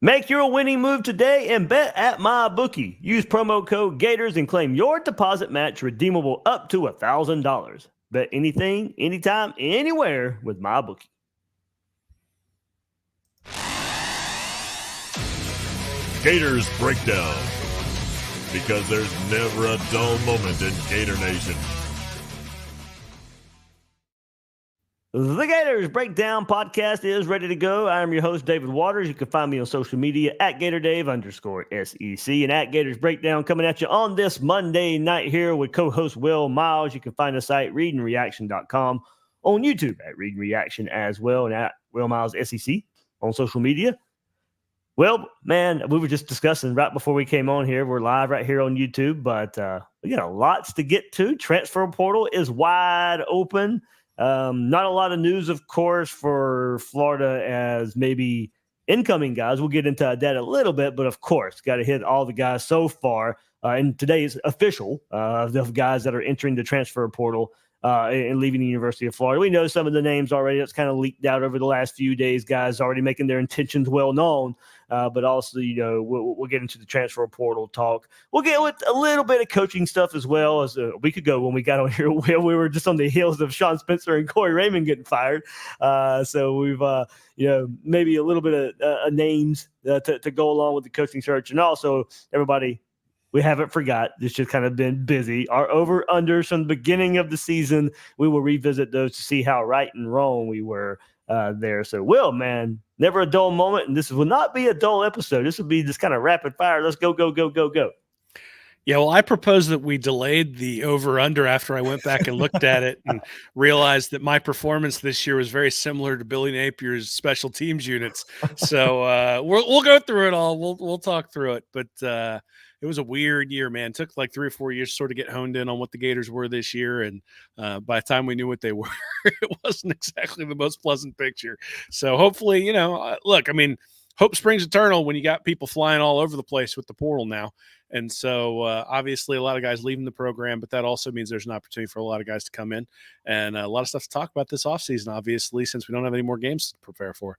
Make your winning move today and bet at MyBookie. Use promo code Gators and claim your deposit match redeemable up to $1,000. Bet anything, anytime, anywhere with MyBookie. Gators Breakdown, because there's never a dull moment in Gator Nation. The Gators Breakdown podcast is ready to go. I am your host, David Waters. You can find me on social media at GatorDave_SEC and at Gators Breakdown, coming at you on this Monday night here with co-host Will Miles. You can find the site readingreaction.com, on YouTube at Reading Reaction as well, and at Will Miles SEC on social media. Well, man, we were just discussing right before we came on here. We're live right here on YouTube, but we got lots to get to. Transfer portal is wide open. Not a lot of news, of course, for Florida as maybe incoming guys. We'll get into that a little bit, but of course, got to hit all the guys so far. And today is official the guys that are entering the transfer portal and leaving the University of Florida. We know some of the names already. That's kind of leaked out over the last few days. Guys already making their intentions well known. But also, we'll get into the transfer portal talk. We'll get with a little bit of coaching stuff as well. As a week ago when we got on here, we were just on the heels of Sean Spencer and Corey Raymond getting fired. So we've, maybe a little bit of names to go along with the coaching search. And also, everybody, we haven't forgot. It's just kind of been busy. Our over-unders from the beginning of the season, we will revisit those to see how right and wrong we were there. So, Will, man, never a dull moment, and this will not be a dull episode. This will be just kind of rapid fire. Let's go, go, go, go, go. Yeah, well, I propose that we delayed the over-under after I went back and looked at it and realized that my performance this year was very similar to Billy Napier's special teams units. So we'll go through it all. We'll talk through it, but it was a weird year, man. It took like 3 or 4 years to sort of get honed in on what the Gators were this year, and by the time we knew what they were, it wasn't exactly the most pleasant picture. So hopefully, look, I mean, hope springs eternal when you got people flying all over the place with the portal now. And so obviously a lot of guys leaving the program, but that also means there's an opportunity for a lot of guys to come in and a lot of stuff to talk about this offseason, obviously, since we don't have any more games to prepare for.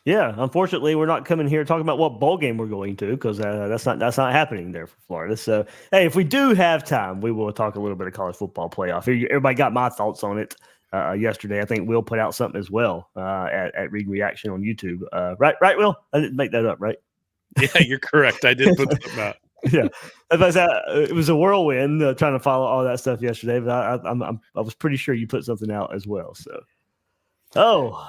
Yeah, unfortunately, we're not coming here talking about what bowl game we're going to because that's not happening there for Florida. So, hey, if we do have time, we will talk a little bit of college football playoff. Everybody got my thoughts on it yesterday. I think Will put out something as well at Reading Reaction on YouTube. Right, Will? I didn't make that up, right? Yeah, you're correct. I did put something out. Yeah, it was a whirlwind trying to follow all that stuff yesterday, but I was pretty sure you put something out as well. So,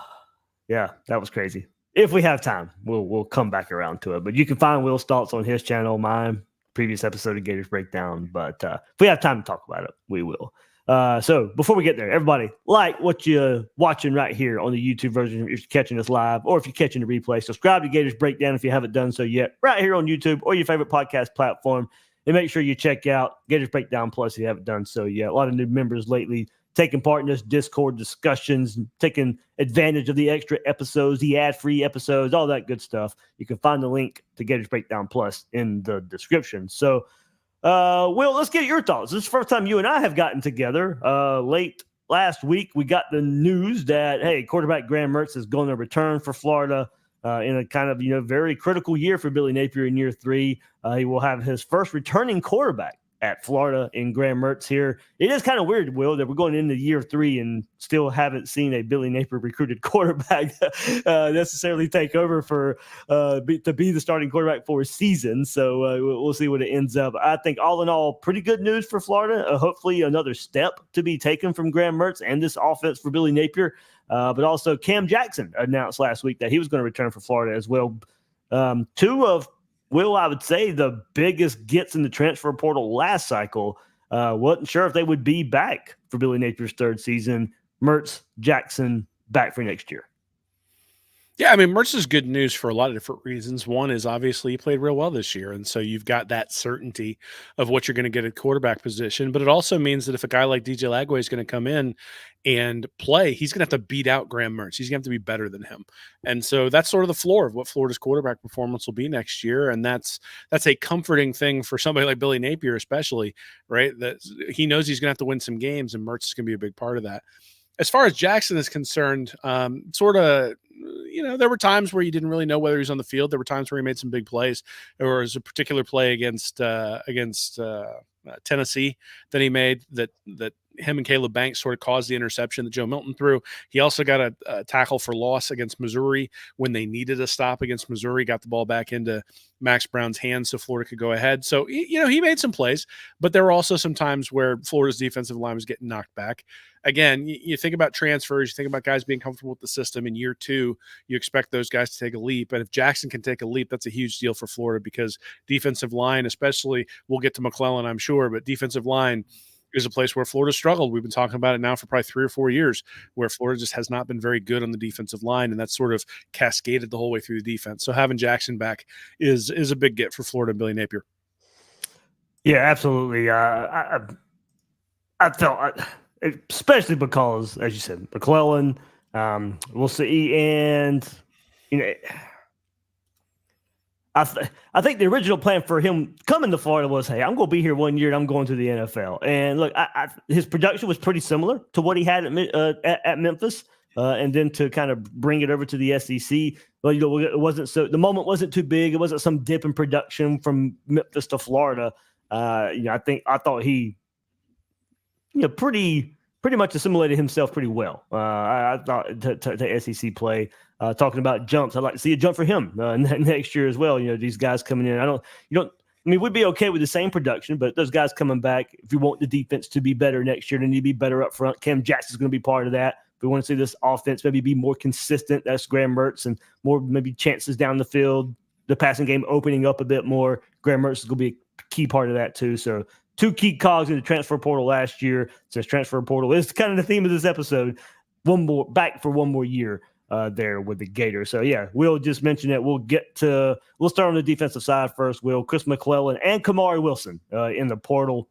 yeah, that was crazy. If we have time, we'll come back around to it. But you can find Will's thoughts on his channel, mine, previous episode of Gators Breakdown. But if we have time to talk about it, we will. So before we get there, everybody, like what you're watching right here on the YouTube version if you're catching us live, or if you're catching the replay, subscribe to Gators Breakdown if you haven't done so yet, right here on YouTube or your favorite podcast platform. And make sure you check out Gators Breakdown Plus if you haven't done so yet. A lot of new members lately taking part in this Discord discussions, taking advantage of the extra episodes, the ad-free episodes, all that good stuff. You can find the link to Gators Breakdown Plus in the description. So, Will, let's get your thoughts. This is the first time you and I have gotten together. Late last week, we got the news that, hey, quarterback Graham Mertz is going to return for Florida in a kind of, very critical year for Billy Napier in year 3. He will have his first returning quarterback at Florida in Graham Mertz here. It is kind of weird, Will, that we're going into year 3 and still haven't seen a Billy Napier recruited quarterback necessarily take over to be the starting quarterback for a season. So we'll see what it ends up. I think all in all, pretty good news for Florida. Hopefully another step to be taken from Graham Mertz and this offense for Billy Napier. But also Cam Jackson announced last week that he was going to return for Florida as well. Two of Will, I would say, the biggest gets in the transfer portal last cycle. Wasn't sure if they would be back for Billy Napier's 3rd season. Mertz, Jackson, back for next year. Yeah, I mean, Mertz is good news for a lot of different reasons. One is obviously he played real well this year, and so you've got that certainty of what you're going to get at quarterback position. But it also means that if a guy like DJ Lagway is going to come in and play, he's going to have to beat out Graham Mertz. He's going to have to be better than him. And so that's sort of the floor of what Florida's quarterback performance will be next year, and that's a comforting thing for somebody like Billy Napier especially, right? That he knows he's going to have to win some games, and Mertz is going to be a big part of that. As far as Jackson is concerned, sort of there were times where you didn't really know whether he was on the field. There were times where he made some big plays. There was a particular play against Tennessee that he made that him and Caleb Banks sort of caused the interception that Joe Milton threw. He also got a tackle for loss against Missouri when they needed a stop against Missouri, got the ball back into Max Brown's hands so Florida could go ahead. So, he made some plays, but there were also some times where Florida's defensive line was getting knocked back. Again, you think about transfers, you think about guys being comfortable with the system. In year 2, you expect those guys to take a leap. And if Jackson can take a leap, that's a huge deal for Florida because defensive line, especially, we'll get to McClellan, I'm sure, but defensive line is a place where Florida struggled. We've been talking about it now for probably 3 or 4 years, where Florida just has not been very good on the defensive line, and that's sort of cascaded the whole way through the defense. So having Jackson back is a big get for Florida and Billy Napier. Yeah, absolutely. I felt, especially because, as you said, McClellan, we'll see, and I think the original plan for him coming to Florida was, hey, I'm going to be here 1 year and I'm going to the NFL. And look, his production was pretty similar to what he had at Memphis, and then to kind of bring it over to the SEC. Well, it wasn't the moment wasn't too big. It wasn't some dip in production from Memphis to Florida. I thought he, pretty much assimilated himself pretty well. I thought to SEC play. Talking about jumps, I'd like to see a jump for him next year as well. These guys coming in. We'd be okay with the same production, but those guys coming back, if you want the defense to be better next year, they need to be better up front. Cam Jackson's going to be part of that. If we want to see this offense maybe be more consistent, that's Graham Mertz, and more maybe chances down the field, the passing game opening up a bit more. Graham Mertz is going to be a key part of that too. So 2 key cogs in the transfer portal last year. Since transfer portal is kind of the theme of this episode, back for one more year there with the Gators. So yeah, we'll just mention that. We'll start on the defensive side first. Chris McClellan and Kamari Wilson in the portal,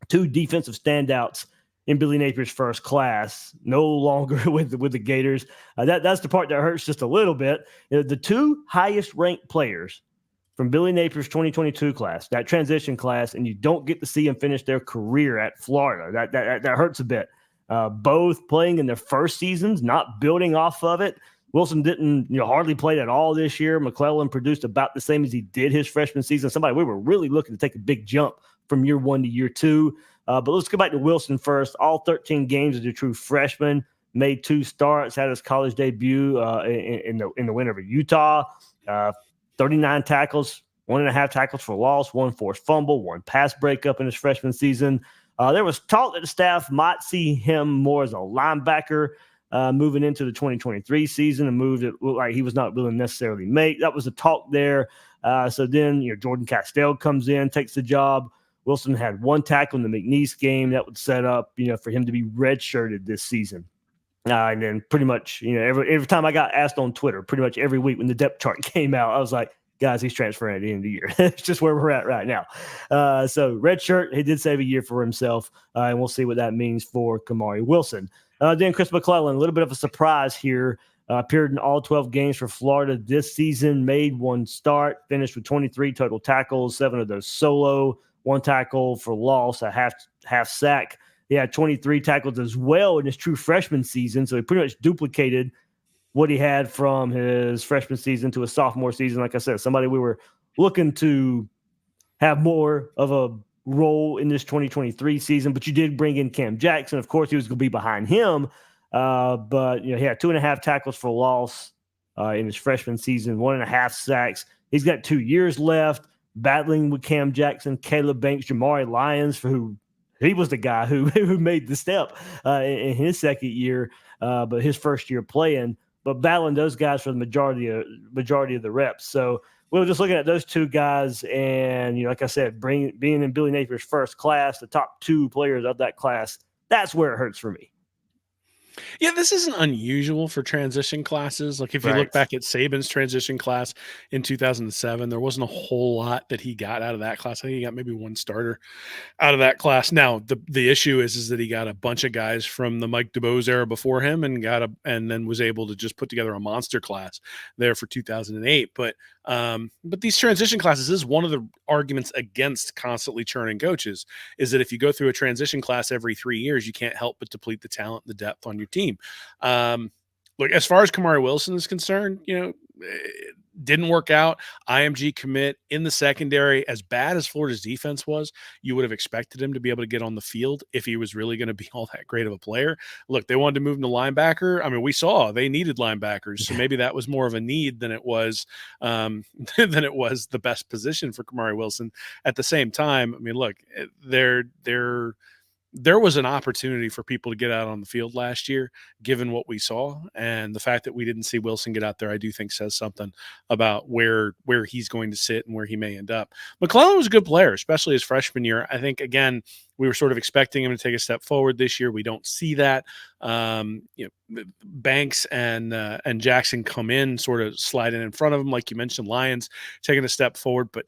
2 defensive standouts in Billy Napier's first class, no longer with the Gators. That's the part that hurts just a little bit. The 2 highest ranked players from Billy Napier's 2022 class, that transition class, and you don't get to see them finish their career at Florida. That hurts a bit. Both playing in their first seasons, not building off of it. Wilson didn't hardly play at all this year. McClellan produced about the same as he did his freshman season. Somebody we were really looking to take a big jump from year 1 to year 2. But let's go back to Wilson first. All 13 games as a true freshman, made 2 starts, had his college debut in the win over Utah. 39 tackles, 1.5 tackles for loss, 1 forced fumble, 1 pass breakup in his freshman season. There was talk that the staff might see him more as a linebacker moving into the 2023 season, a move that looked like he was not willing to necessarily make. That was the talk there. So then, Jordan Castell comes in, takes the job. Wilson had 1 tackle in the McNeese game that would set up, for him to be redshirted this season. And then pretty much, every time I got asked on Twitter, pretty much every week when the depth chart came out, I was like, guys, he's transferring at the end of the year. It's just where we're at right now. So red shirt, he did save a year for himself, and we'll see what that means for Kamari Wilson. Then Chris McClellan, a little bit of a surprise here. Appeared in all 12 games for Florida this season, made 1 start, finished with 23 total tackles, 7 of those solo, 1 tackle for loss, a half sack. He had 23 tackles as well in his true freshman season, so he pretty much duplicated what he had from his freshman season to his sophomore season. Like I said, somebody we were looking to have more of a role in this 2023 season, but you did bring in Cam Jackson. Of course, he was going to be behind him, but he had 2.5 tackles for loss in his freshman season, 1.5 sacks. He's got 2 years left, battling with Cam Jackson, Caleb Banks, Jamari Lyons, for who he was the guy who made the step in his second year, but his first year playing. But battling those guys for the majority of the reps. So we were just looking at those 2 guys, and like I said, being in Billy Napier's first class, the top 2 players of that class, that's where it hurts for me. Yeah, this isn't unusual for transition classes. Like if you look back at Saban's transition class in 2007, there wasn't a whole lot that he got out of that class. I think he got maybe 1 starter out of that class. Now, the issue is that he got a bunch of guys from the Mike DuBose era before him and then was able to just put together a monster class there for 2008. But these transition classes is one of the arguments against constantly churning coaches, is that if you go through a transition class every 3 years, you can't help but deplete the talent and the depth on your team. look, as far as Kamari Wilson is concerned, it didn't work out. IMG commit in the secondary. As bad as Florida's defense was, you would have expected him to be able to get on the field if he was really going to be all that great of a player. Look, they wanted to move him to linebacker. I mean, we saw they needed linebackers, so maybe that was more of a need than it was the best position for Kamari Wilson. At the same time, I mean, look, there was an opportunity for people to get out on the field last year, given what we saw. And the fact that we didn't see Wilson get out there, I do think says something about where he's going to sit and where he may end up. McClellan was a good player, especially his freshman year. I think, again, we were sort of expecting him to take a step forward this year. We don't see that. Banks and Jackson come in, sort of sliding in front of him, like you mentioned. Lions taking a step forward, but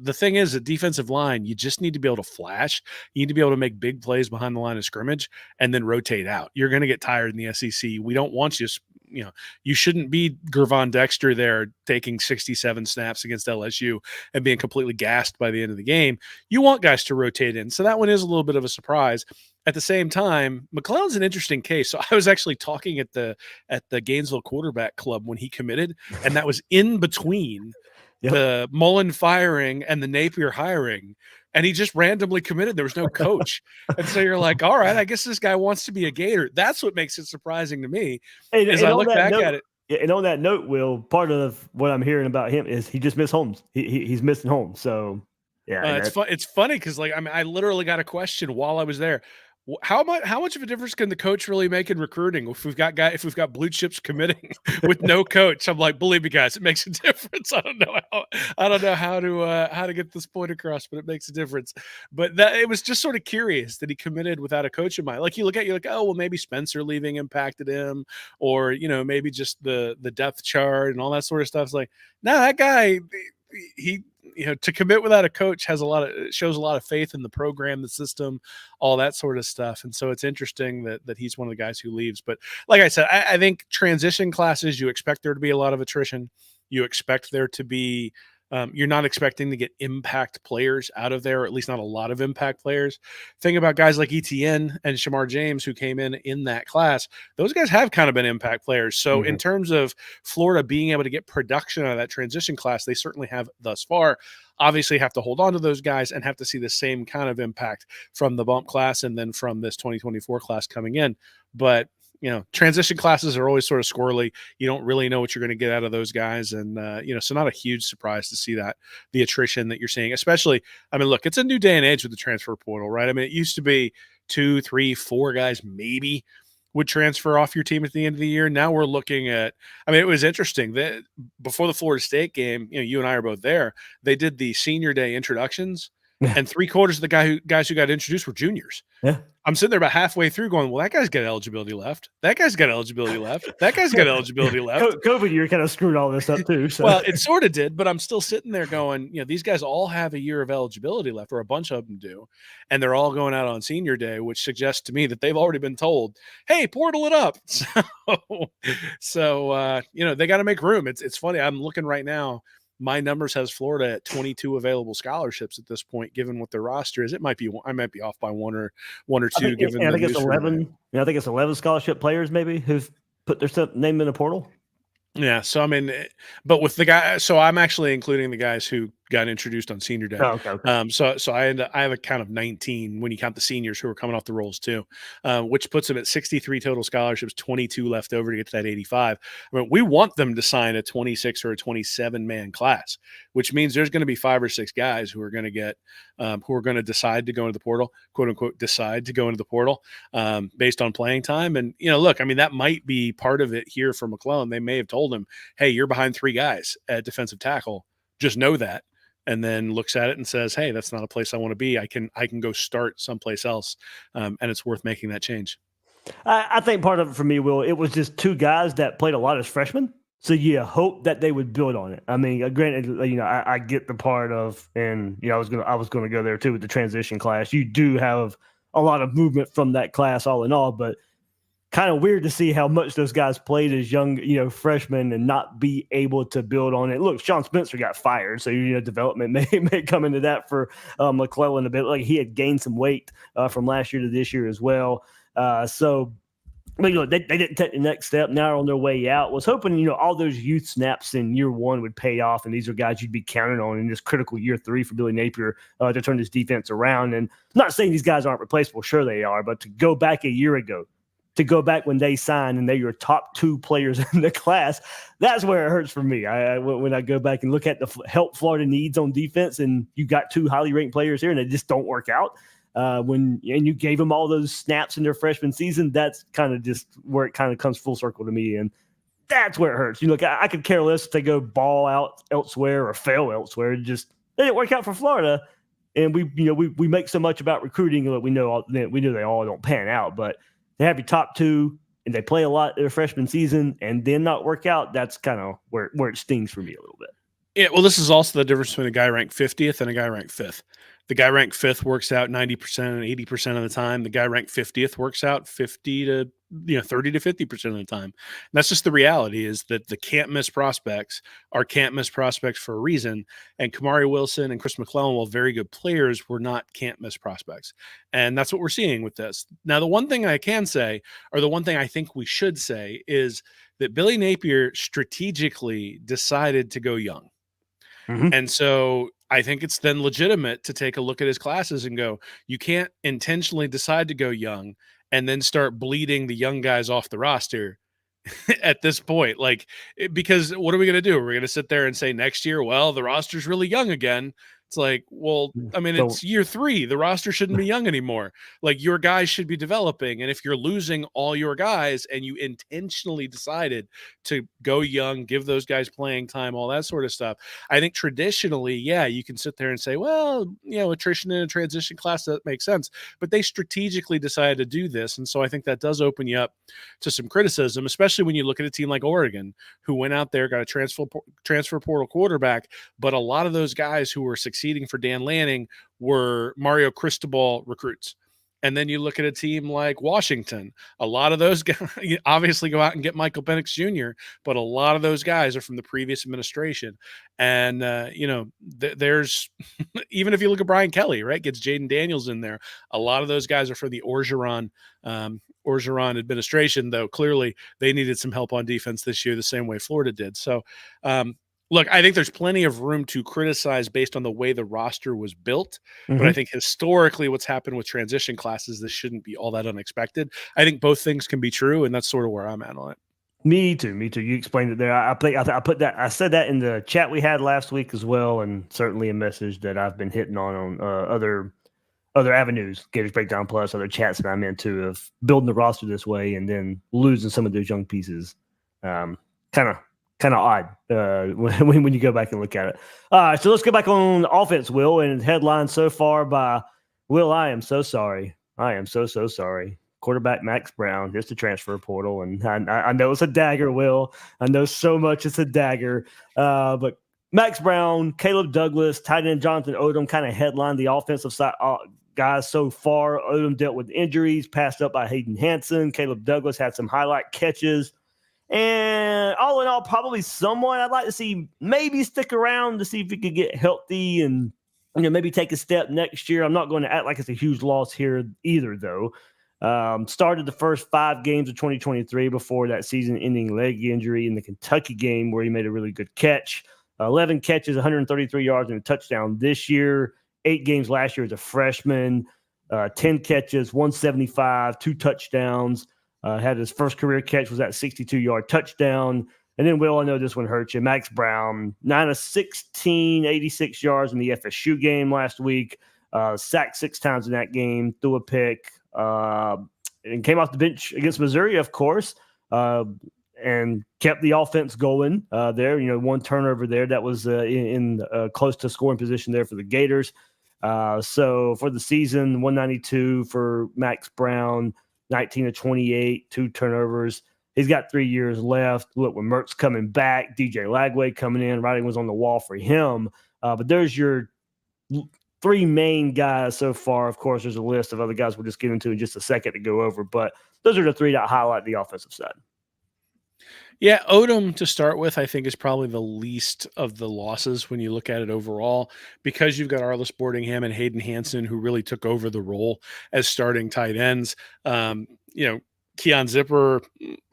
the thing is, a defensive line, you just need to be able to flash. You need to be able to make big plays behind the line of scrimmage and then rotate out. You're going to get tired in the SEC. We don't want you. You shouldn't be Gervon Dexter there taking 67 snaps against LSU and being completely gassed by the end of the game. You want guys to rotate in. So that one is a little bit of a surprise. At the same time, McClellan's an interesting case. So I was actually talking at the Gainesville Quarterback Club when he committed, and that was in between the Mullen firing and the Napier hiring. And he just randomly committed. There was no coach. And so you're like, all right, I guess this guy wants to be a Gator. That's what makes it surprising to me. As I look back at it. And on that note, Will, part of what I'm hearing about him is he just missed Holmes. He's missing Holmes. So, yeah. It's funny because, I literally got a question while I was there. How much of a difference can the coach really make in recruiting if we've got blue chips committing with no coach? I'm like, believe me, guys, it makes a difference. I don't know how to get this point across, but it makes a difference. But it was just sort of curious that he committed without a coach in mind. Like, you're like, oh well, maybe Spencer leaving impacted him, or maybe just the depth chart and all that sort of stuff. It's like, no, that guy, he to commit without a coach shows a lot of faith in the program, the system, all that sort of stuff. And so it's interesting that he's one of the guys who leaves. But like I said, I think transition classes, you expect there to be a lot of attrition. You expect there to be you're not expecting to get impact players out of there, or at least not a lot of impact players. Think about guys like ETN and Shamar James, who came in that class. Those guys have kind of been impact players. So in terms of Florida being able to get production out of that transition class, they certainly have thus far. Obviously have to hold on to those guys and have to see the same kind of impact from the bump class and then from this 2024 class coming in. But transition classes are always sort of squirrely. You don't really know what you're going to get out of those guys. And, so not a huge surprise to see the attrition that you're seeing, especially, look, it's a new day and age with the transfer portal, right? It used to be 2, 3, 4 guys maybe would transfer off your team at the end of the year. Now we're looking at, it was interesting that before the Florida State game, you and I are both there. They did the senior day introductions and 3/4 of the guys who got introduced were juniors. Yeah. I'm sitting there about halfway through going, well, that guy's got eligibility left. That guy's got eligibility left. That guy's got eligibility left. COVID year kind of screwed all this up too. So. Well, it sort of did, but I'm still sitting there going, these guys all have a year of eligibility left, or a bunch of them do. And they're all going out on senior day, which suggests to me that they've already been told, hey, portal it up. So they got to make room. It's funny. I'm looking right now. My numbers has Florida at 22 available scholarships at this point, given what their roster is. I might be off by one or two. I think it's 11. I think it's 11 scholarship players maybe who've put their name in the portal. Yeah. So but with the guy, so I'm actually including the guys who got introduced on senior day. Oh, okay. So I have a count of 19 when you count the seniors who are coming off the rolls too, which puts them at 63 total scholarships, 22 left over to get to that 85. We want them to sign a 26 or a 27 man class, which means there's going to be 5 or 6 guys who are going to get, who are going to decide to go into the portal, quote unquote, decide to go into the portal based on playing time. And, look, that might be part of it here for McClellan. They may have told him, hey, you're behind 3 guys at defensive tackle. Just know that. And then looks at it and says, hey, that's not a place I want to be. I can go start someplace else. And it's worth making that change. I think part of it for me, Will, it was just 2 guys that played a lot as freshmen. So you hope that they would build on it. Granted, I get the part of, and I was gonna go there too with the transition class. You do have a lot of movement from that class all in all, but kind of weird to see how much those guys played as young, freshmen and not be able to build on it. Look, Sean Spencer got fired, so development may come into that for McClellan a bit. Like, he had gained some weight from last year to this year as well. So But they didn't take the next step. Now they're on their way out. Was hoping all those youth snaps in year one would pay off, and these are guys you'd be counting on in this critical year 3 for Billy Napier to turn this defense around. And I'm not saying these guys aren't replaceable, sure they are, but to go back a year ago, to go back when they signed and they were top 2 players in the class, that's where it hurts for me. When I go back and look at the help Florida needs on defense, and you got 2 highly ranked players here, and they just don't work out. And you gave them all those snaps in their freshman season, that's kind of just where it kind of comes full circle to me. And that's where it hurts. Look, I could care less if they go ball out elsewhere or fail elsewhere. They didn't work out for Florida. And we make so much about recruiting that we know they all don't pan out, but they have your top 2 and they play a lot their freshman season and then not work out. That's kind of where it stings for me a little bit. Yeah, well, this is also the difference between a guy ranked 50th and a guy ranked 5th. The guy ranked 5th works out 90% and 80% of the time. The guy ranked 50th works out 30 to 50% of the time. And that's just the reality, is that the can't miss prospects are can't miss prospects for a reason. And Kamari Wilson and Chris McClellan, while very good players, were not can't miss prospects. And that's what we're seeing with this. Now, the one thing I can say, or the one thing I think we should say, is that Billy Napier strategically decided to go young. Mm-hmm. And so I think it's then legitimate to take a look at his classes and go, you can't intentionally decide to go young and then start bleeding the young guys off the roster at this point. Because what are we going to do? We're going to sit there and say next year, well, the roster's really young again. It's like, well, I mean, it's year 3. The roster shouldn't be young anymore. Your guys should be developing. And if you're losing all your guys and you intentionally decided to go young, give those guys playing time, all that sort of stuff, I think traditionally, yeah, you can sit there and say, well, attrition in a transition class, that makes sense. But they strategically decided to do this. And so I think that does open you up to some criticism, especially when you look at a team like Oregon, who went out there, got a transfer portal quarterback, but a lot of those guys who were succeeding for Dan Lanning were Mario Cristobal recruits. And then you look at a team like Washington. A lot of those guys obviously go out and get Michael Penix Jr., but a lot of those guys are from the previous administration. And, there's even if you look at Brian Kelly, right, gets Jaden Daniels in there. A lot of those guys are from the Orgeron administration, though clearly they needed some help on defense this year, the same way Florida did. So, look, I think there's plenty of room to criticize based on the way the roster was built. Mm-hmm. But I think historically what's happened with transition classes, this shouldn't be all that unexpected. I think both things can be true, and that's sort of where I'm at on it. Me too. You explained it there. I said that in the chat we had last week as well, and certainly a message that I've been hitting on other avenues, Gators Breakdown Plus, other chats that I'm into, of building the roster this way and then losing some of those young pieces. Kind of odd when you go back and look at it. All right, so let's go back on offense, Will, and headline so far by Will. I am so sorry. I am so sorry. Quarterback Max Brown, just a transfer portal, and I know it's a dagger, Will. I know so much it's a dagger, but Max Brown, Caleb Douglas, tight end Jonathan Odom kind of headlined the offensive side guys so far. Odom dealt with injuries, passed up by Hayden Hansen. Caleb Douglas had some highlight catches. And all in all, probably someone I'd like to see maybe stick around to see if he could get healthy and maybe take a step next year. I'm not going to act like it's a huge loss here either, though. Started the first 5 games of 2023 before that season-ending leg injury in the Kentucky game where he made a really good catch. 11 catches, 133 yards, and a touchdown this year. 8 games last year as a freshman. 10 catches, 175, 2 touchdowns. Had his first career catch was that 62-yard touchdown. And then, Will, I know this one hurts you. Max Brown, 9 of 16, 86 yards in the FSU game last week. Sacked 6 times in that game, threw a pick, and came off the bench against Missouri, of course, and kept the offense going there. 1 turnover there that was in close to scoring position there for the Gators. So for the season, 192 for Max Brown, 19 of 28, 2 turnovers. He's got 3 years left. Look, when Mertz coming back, DJ Lagway coming in, writing was on the wall for him. But there's your 3 main guys so far. Of course, there's a list of other guys we'll just get into in just a second to go over. But those are the 3 that highlight the offensive side. Yeah, Odom to start with, I think, is probably the least of the losses when you look at it overall, because you've got Arliss Boardingham and Hayden Hansen, who really took over the role as starting tight ends. Keon Zipper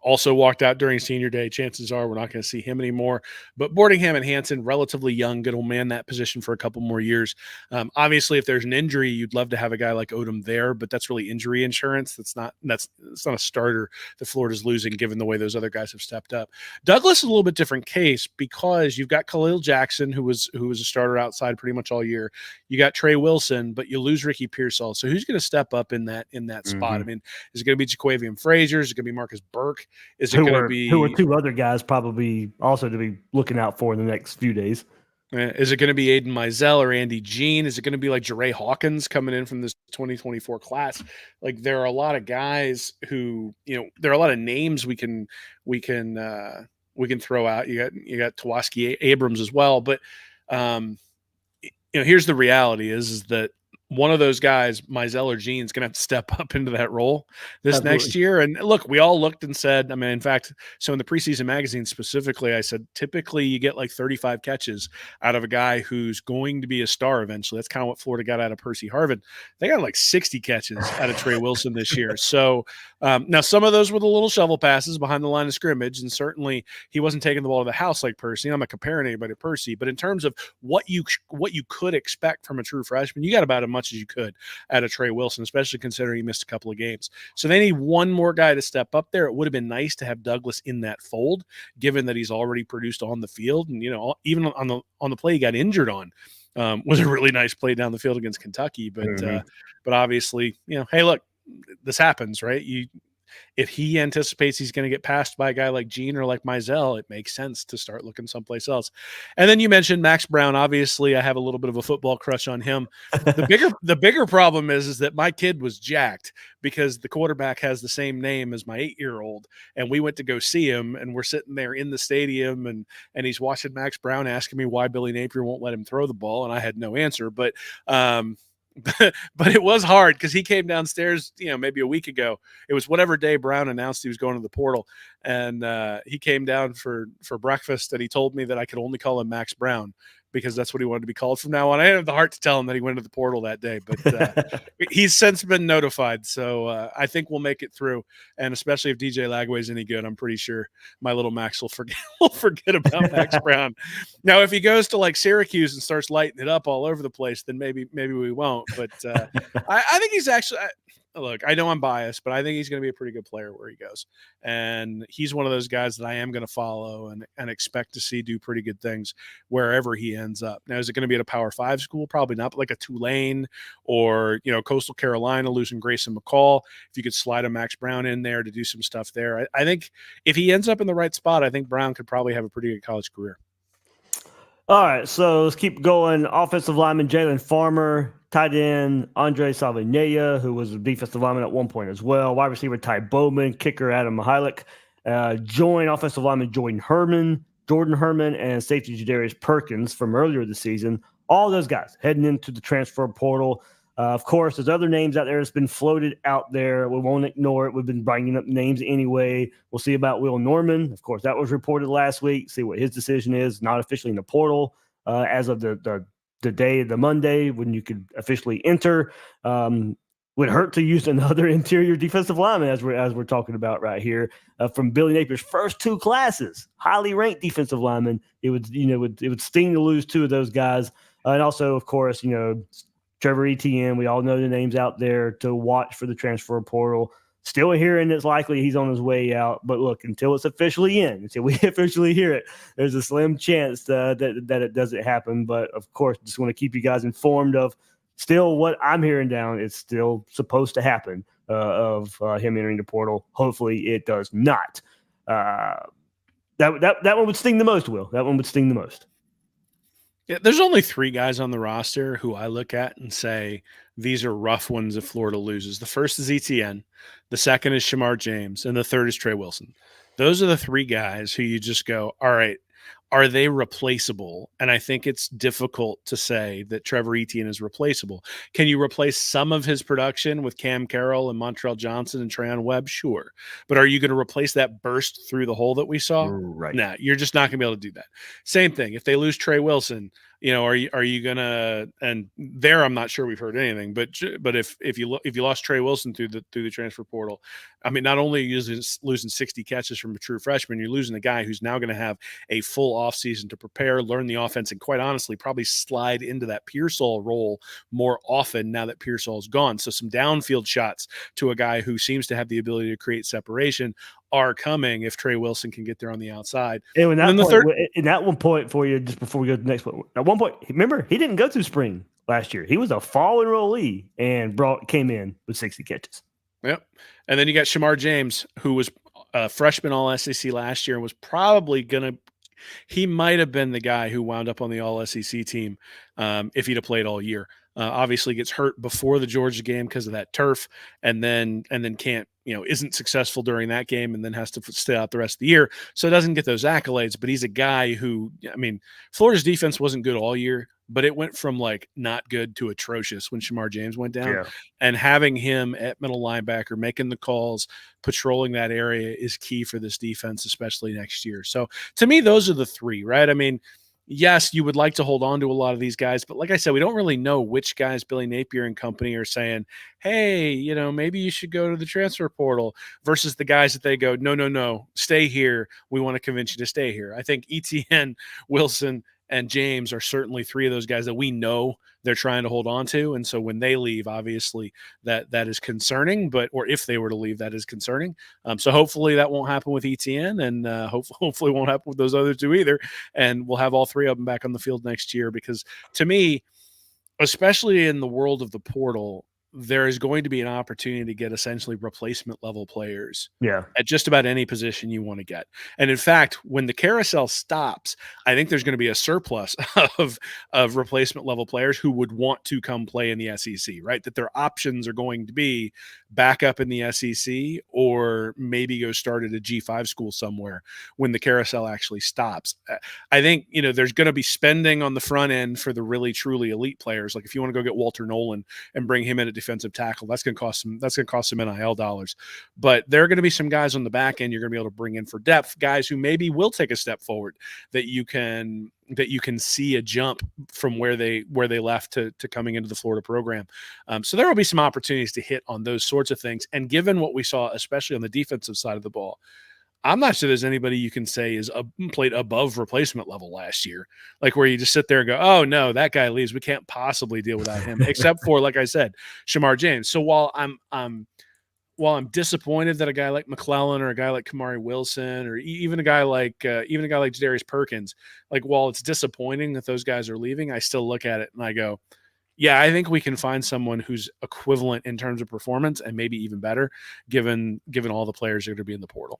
also walked out during senior day. Chances are we're not going to see him anymore. But Boardingham and Hanson, relatively young, going to man that position for a couple more years. Obviously, if there's an injury, you'd love to have a guy like Odom there, but that's really injury insurance. It's not a starter that Florida's losing, given the way those other guys have stepped up. Douglas is a little bit different case because you've got Khalil Jackson, who was a starter outside pretty much all year. You got Trey Wilson, but you lose Ricky Pearsall. So who's going to step up in that spot? I mean, is it going to be Jaquavian Frazier? Is it going to be Marcus Burke? Is it going to be who are two other guys probably also to be looking out for in the next few days? Is it going to be Aiden Mizell or Andy Jean? Is it going to be like Jeray Hawkins coming in from this 2024 class? Like, there are a lot of guys who, there are a lot of names we can throw out. You got Tawaski Abrams as well, but here's the reality is that one of those guys, Mizell or Jean, is going to have to step up into that role this next year. And look, we all looked and said, I mean, in fact, so in the preseason magazine specifically, I said, typically you get like 35 catches out of a guy who's going to be a star eventually. That's kind of what Florida got out of Percy Harvin. They got like 60 catches out of Trey Wilson this year. So now some of those were the little shovel passes behind the line of scrimmage. And certainly he wasn't taking the ball to the house like Percy. I'm not comparing anybody to Percy, but in terms of what you could expect from a true freshman, you got about as much as you could out of Trey Wilson, especially considering he missed a couple of games. So they need one more guy to step up there. It would have been nice to have Douglas in that fold, given that he's already produced on the field. And, even on the play he got injured on was a really nice play down the field against Kentucky. But, but obviously, hey, look, this happens, right? If he anticipates he's going to get passed by a guy like Jean or like Mizell, it makes sense to start looking someplace else. And then you mentioned Max Brown. Obviously, I have a little bit of a football crush on him. The bigger problem is that my kid was jacked because the quarterback has the same name as my 8-year-old, and we went to go see him, and we're sitting there in the stadium, and he's watching Max Brown asking me why Billy Napier won't let him throw the ball, and I had no answer. But it was hard because he came downstairs, maybe a week ago. It was whatever day Brown announced he was going to the portal, and he came down for breakfast, and he told me that I could only call him Max Brown because that's what he wanted to be called from now on. I didn't have the heart to tell him that he went to the portal that day, but he's since been notified. So I think we'll make it through. And especially if DJ Lagway's any good, I'm pretty sure my little Max will forget about Max Brown. Now, if he goes to like Syracuse and starts lighting it up all over the place, then maybe we won't. But I think he's actually look, I know I'm biased, but I think he's going to be a pretty good player where he goes. And he's one of those guys that I am going to follow and expect to see do pretty good things wherever he ends up. Now, is it going to be at a Power 5 school? Probably not, but like a Tulane or, Coastal Carolina losing Grayson McCall. If you could slide a Max Brown in there to do some stuff there. I think if he ends up in the right spot, I think Brown could probably have a pretty good college career. All right, so let's keep going. Offensive lineman Jalen Farmer, tight end Andre Salvinea, who was a defensive lineman at one point as well. Wide receiver Ty Bowman, kicker Adam Mihalik, join offensive lineman Jordan Herman, and safety Jadarius Perkins from earlier this season. All those guys heading into the transfer portal. Of course, there's other names out there that's been floated out there. We won't ignore it. We've been bringing up names anyway. We'll see about Will Norman. Of course, that was reported last week. See what his decision is. Not officially in the portal as of the Monday when you could officially enter. Would hurt to use another interior defensive lineman as we're talking about right here from Billy Napier's first two classes, highly ranked defensive linemen. It would sting to lose two of those guys, and also of course Trevor Etienne. We all know the names out there to watch for the transfer portal. Still hearing it's likely he's on his way out, but look, until it's officially in, until we officially hear it, there's a slim chance that it doesn't happen. But of course, just want to keep you guys informed of still what I'm hearing down. It's still supposed to happen of him entering the portal. Hopefully, it does not. That one would sting the most. Will that one would sting the most? Yeah, there's only 3 guys on the roster who I look at and say these are rough ones if Florida loses. The first is Etienne, the second is Shamar James, and the third is Trey Wilson. Those are the 3 guys who you just go, all right, are they replaceable? And I think it's difficult to say that Trevor Etienne is replaceable. Can you replace some of his production with Cam Carroll and Montrell Johnson and Treyon Webb? Sure. But are you going to replace that burst through the hole that we saw? Right. No, you're just not going to be able to do that. Same thing. If they lose Trey Wilson, are you gonna? And there, I'm not sure we've heard anything. But if you lost Trey Wilson through the transfer portal, I mean, not only are you losing 60 catches from a true freshman, you're losing a guy who's now going to have a full offseason to prepare, learn the offense, and quite honestly, probably slide into that Pearsall role more often now that Pearsall is gone. So some downfield shots to a guy who seems to have the ability to create separation are coming if Trey Wilson can get there on the outside. And in that one point for you, just before we go to the next one, at one point, remember, he didn't go through spring last year. He was a fall enrollee and came in with 60 catches. Yep. And then you got Shamar James, who was a freshman All SEC last year and was probably he might have been the guy who wound up on the All SEC team if he'd have played all year. Obviously gets hurt before the Georgia game because of that turf, and then can't, isn't successful during that game, and then has to stay out the rest of the year. So doesn't get those accolades, but he's a guy who, I mean, Florida's defense wasn't good all year, but it went from like not good to atrocious when Shamar James went down. Yeah. And having him at middle linebacker, making the calls, patrolling that area is key for this defense, especially next year. So to me, those are the three, right? I mean, yes, you would like to hold on to a lot of these guys, but like I said, we don't really know which guys Billy Napier and company are saying, hey, maybe you should go to the transfer portal, versus the guys that they go, no, stay here. We want to convince you to stay here. I think ETN, Wilson, and James are certainly three of those guys that we know they're trying to hold on to. And so when they leave, obviously that is concerning, or if they were to leave, that is concerning. So hopefully that won't happen with ETN, and hopefully won't happen with those other two either. And we'll have all three of them back on the field next year, because to me, especially in the world of the portal, there is going to be an opportunity to get essentially replacement level players at just about any position you want to get. And in fact, when the carousel stops, I think there's going to be a surplus of replacement level players who would want to come play in the SEC, right? That their options are going to be back up in the SEC, or maybe go start at a G5 school somewhere when the carousel actually stops. I think, there's going to be spending on the front end for the really truly elite players. Like if you want to go get Walter Nolan and bring him in at defensive tackle, that's going to cost some NIL dollars. But there are going to be some guys on the back end you're going to be able to bring in for depth, guys who maybe will take a step forward, that you can see a jump from where they left to coming into the Florida program. So there will be some opportunities to hit on those sorts of things. And given what we saw, especially on the defensive side of the ball, I'm not sure there's anybody you can say is played above replacement level last year, like where you just sit there and go, oh no, that guy leaves, we can't possibly deal without him, except for, like I said, Shamar James. So while I'm disappointed that a guy like McClellan or a guy like Kamari Wilson or even a guy like Jadarius Perkins, like while it's disappointing that those guys are leaving, I still look at it and I go, yeah, I think we can find someone who's equivalent in terms of performance and maybe even better, given all the players that are going to be in the portal.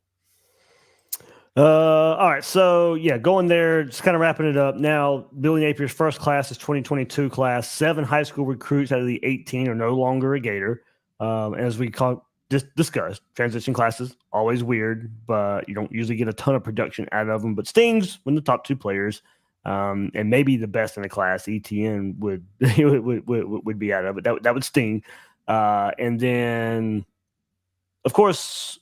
All right. So going there, just kind of wrapping it up. Now, Billy Napier's first class is 2022 class. 7 high school recruits out of the 18 are no longer a Gator. As we discussed, transition classes, always weird, but you don't usually get a ton of production out of them, but stings when the top 2 players, and maybe the best in the class, ETN would be out of it. That would sting. And then, of course,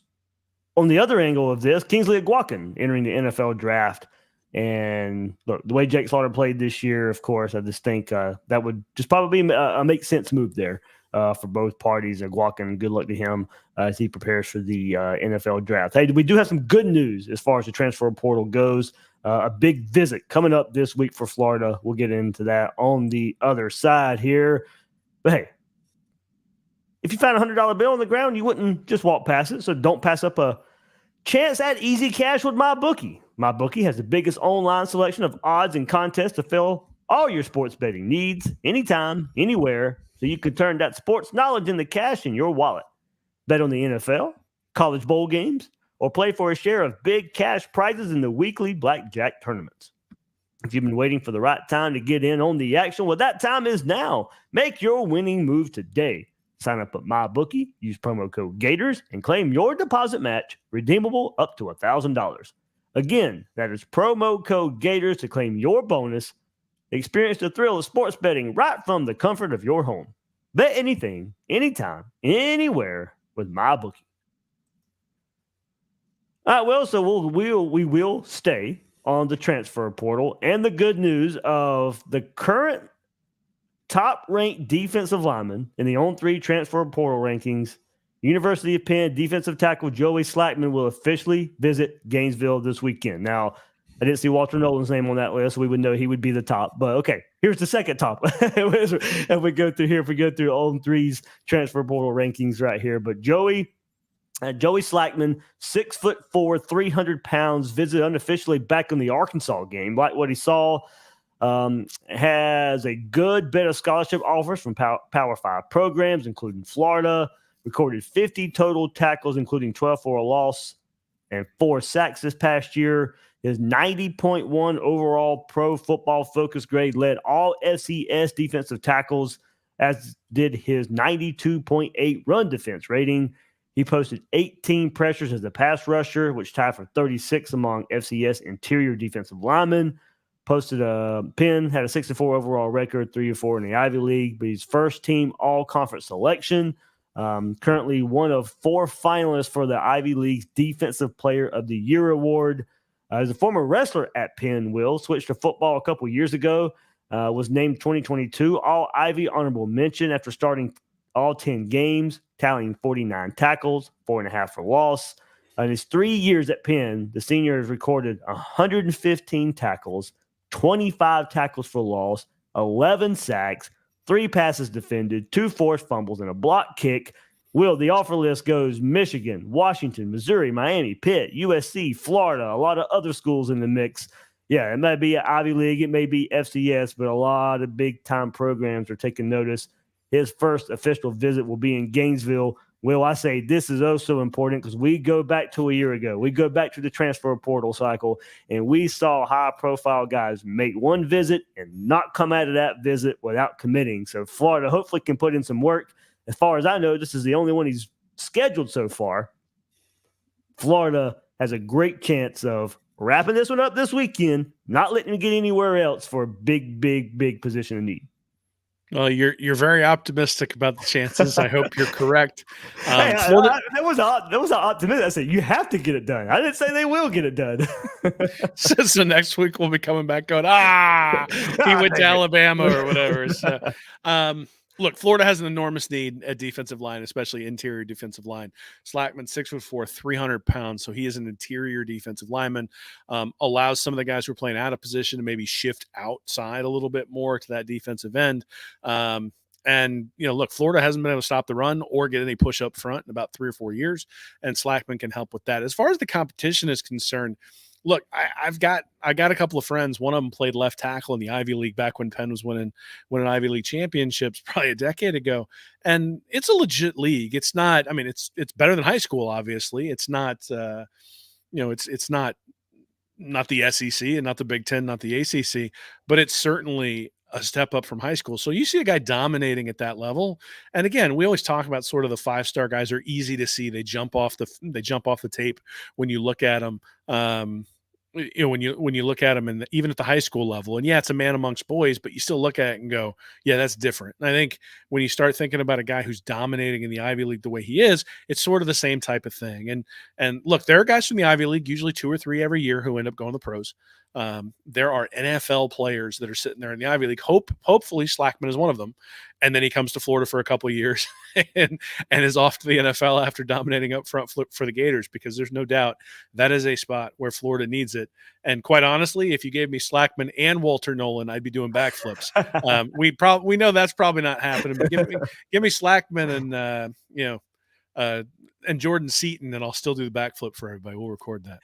on the other angle of this, Kingsley Aguakan entering the NFL draft. And look, the way Jake Slaughter played this year, of course, I just think that would just probably a make sense move there for both parties. Aguakan, good luck to him as he prepares for the NFL draft. Hey, we do have some good news as far as the transfer portal goes. A big visit coming up this week for Florida. We'll get into that on the other side here. But hey, if you found a $100 bill on the ground, you wouldn't just walk past it. So don't pass up a chance at easy cash with MyBookie. MyBookie has the biggest online selection of odds and contests to fill all your sports betting needs, anytime, anywhere, so you can turn that sports knowledge into cash in your wallet. Bet on the NFL, college bowl games, or play for a share of big cash prizes in the weekly blackjack tournaments. If you've been waiting for the right time to get in on the action, well, that time is now. Make your winning move today. Sign up at MyBookie, use promo code Gators, and claim your deposit match, redeemable up to $1,000. Again, that is promo code Gators to claim your bonus. Experience the thrill of sports betting right from the comfort of your home. Bet anything, anytime, anywhere with MyBookie. All right, well, so we will stay on the transfer portal and the good news of the current top-ranked defensive lineman in the On3 transfer portal rankings. University of Penn defensive tackle Joey Slackman will officially visit Gainesville this weekend. Now, I didn't see Walter Nolan's name on that list, so we would know he would be the top. But okay, here's the second top. If we go through On3's transfer portal rankings right here. But Joey Slackman, 6'4", 300 pounds, visited unofficially back in the Arkansas game. Like what he saw, has a good bit of scholarship offers from Power 5 programs, including Florida. Recorded 50 total tackles, including 12 for a loss and 4 sacks this past year. His 90.1 overall Pro Football Focus grade led all FCS defensive tackles, as did his 92.8 run defense rating. He posted 18 pressures as a pass rusher, which tied for 36 among FCS interior defensive linemen. Posted a Penn, had a 64 overall record, 3-4 in the Ivy League, but he's first team all-conference selection. Currently one of 4 finalists for the Ivy League's Defensive Player of the Year award. As a former wrestler at Penn, Will switched to football a couple years ago, was named 2022 All-Ivy honorable mention after starting all 10 games, tallying 49 tackles, 4.5 for loss. In his 3 years at Penn, the senior has recorded 115 tackles, 25 tackles for loss, 11 sacks, 3 passes defended, 2 forced fumbles, and a block kick. Will, the offer list goes Michigan, Washington, Missouri, Miami, Pitt, USC, Florida, a lot of other schools in the mix. Yeah, it may be an Ivy League, it may be FCS, but a lot of big-time programs are taking notice. His first official visit will be in Gainesville. Will, I say this is oh so important because we go back to a year ago. We go back to the transfer portal cycle, and we saw high-profile guys make one visit and not come out of that visit without committing. So Florida hopefully can put in some work. As far as I know, this is the only one he's scheduled so far. Florida has a great chance of wrapping this one up this weekend, not letting him get anywhere else for a big, big, big position of need. Well, you're very optimistic about the chances. I hope you're correct. That was an optimism. I said you have to get it done. I didn't say they will get it done. So next week we'll be coming back going, he went to Alabama or whatever. So, look, Florida has an enormous need at defensive line, especially interior defensive line. Slackman, 6'4", 300 pounds. So he is an interior defensive lineman. Allows some of the guys who are playing out of position to maybe shift outside a little bit more to that defensive end. And, look, Florida hasn't been able to stop the run or get any push up front in about 3 or 4 years. And Slackman can help with that. As far as the competition is concerned, look, I got a couple of friends. One of them played left tackle in the Ivy League back when Penn was winning Ivy League championships probably a decade ago. And it's a legit league. It's not, it's better than high school, obviously. It's not, it's not the SEC and not the Big Ten, not the ACC, but it's certainly a step up from high school. So you see a guy dominating at that level. And again, we always talk about sort of the 5-star guys are easy to see. They jump off the tape when you look at them. When you look at them and even at the high school level, and yeah, it's a man amongst boys, but you still look at it and go, yeah, that's different. And I think when you start thinking about a guy who's dominating in the Ivy League the way he is, it's sort of the same type of thing. And look, there are guys from the Ivy League, usually 2 or 3 every year, who end up going to the pros. There are NFL players that are sitting there in the Ivy League. Hopefully Slackman is one of them. And then he comes to Florida for a couple of years and is off to the NFL after dominating up front for the Gators, because there's no doubt that is a spot where Florida needs it. And quite honestly, if you gave me Slackman and Walter Nolan, I'd be doing backflips. We know that's probably not happening, but give me Slackman and Jordan Seaton, and I'll still do the backflip for everybody. We'll record that.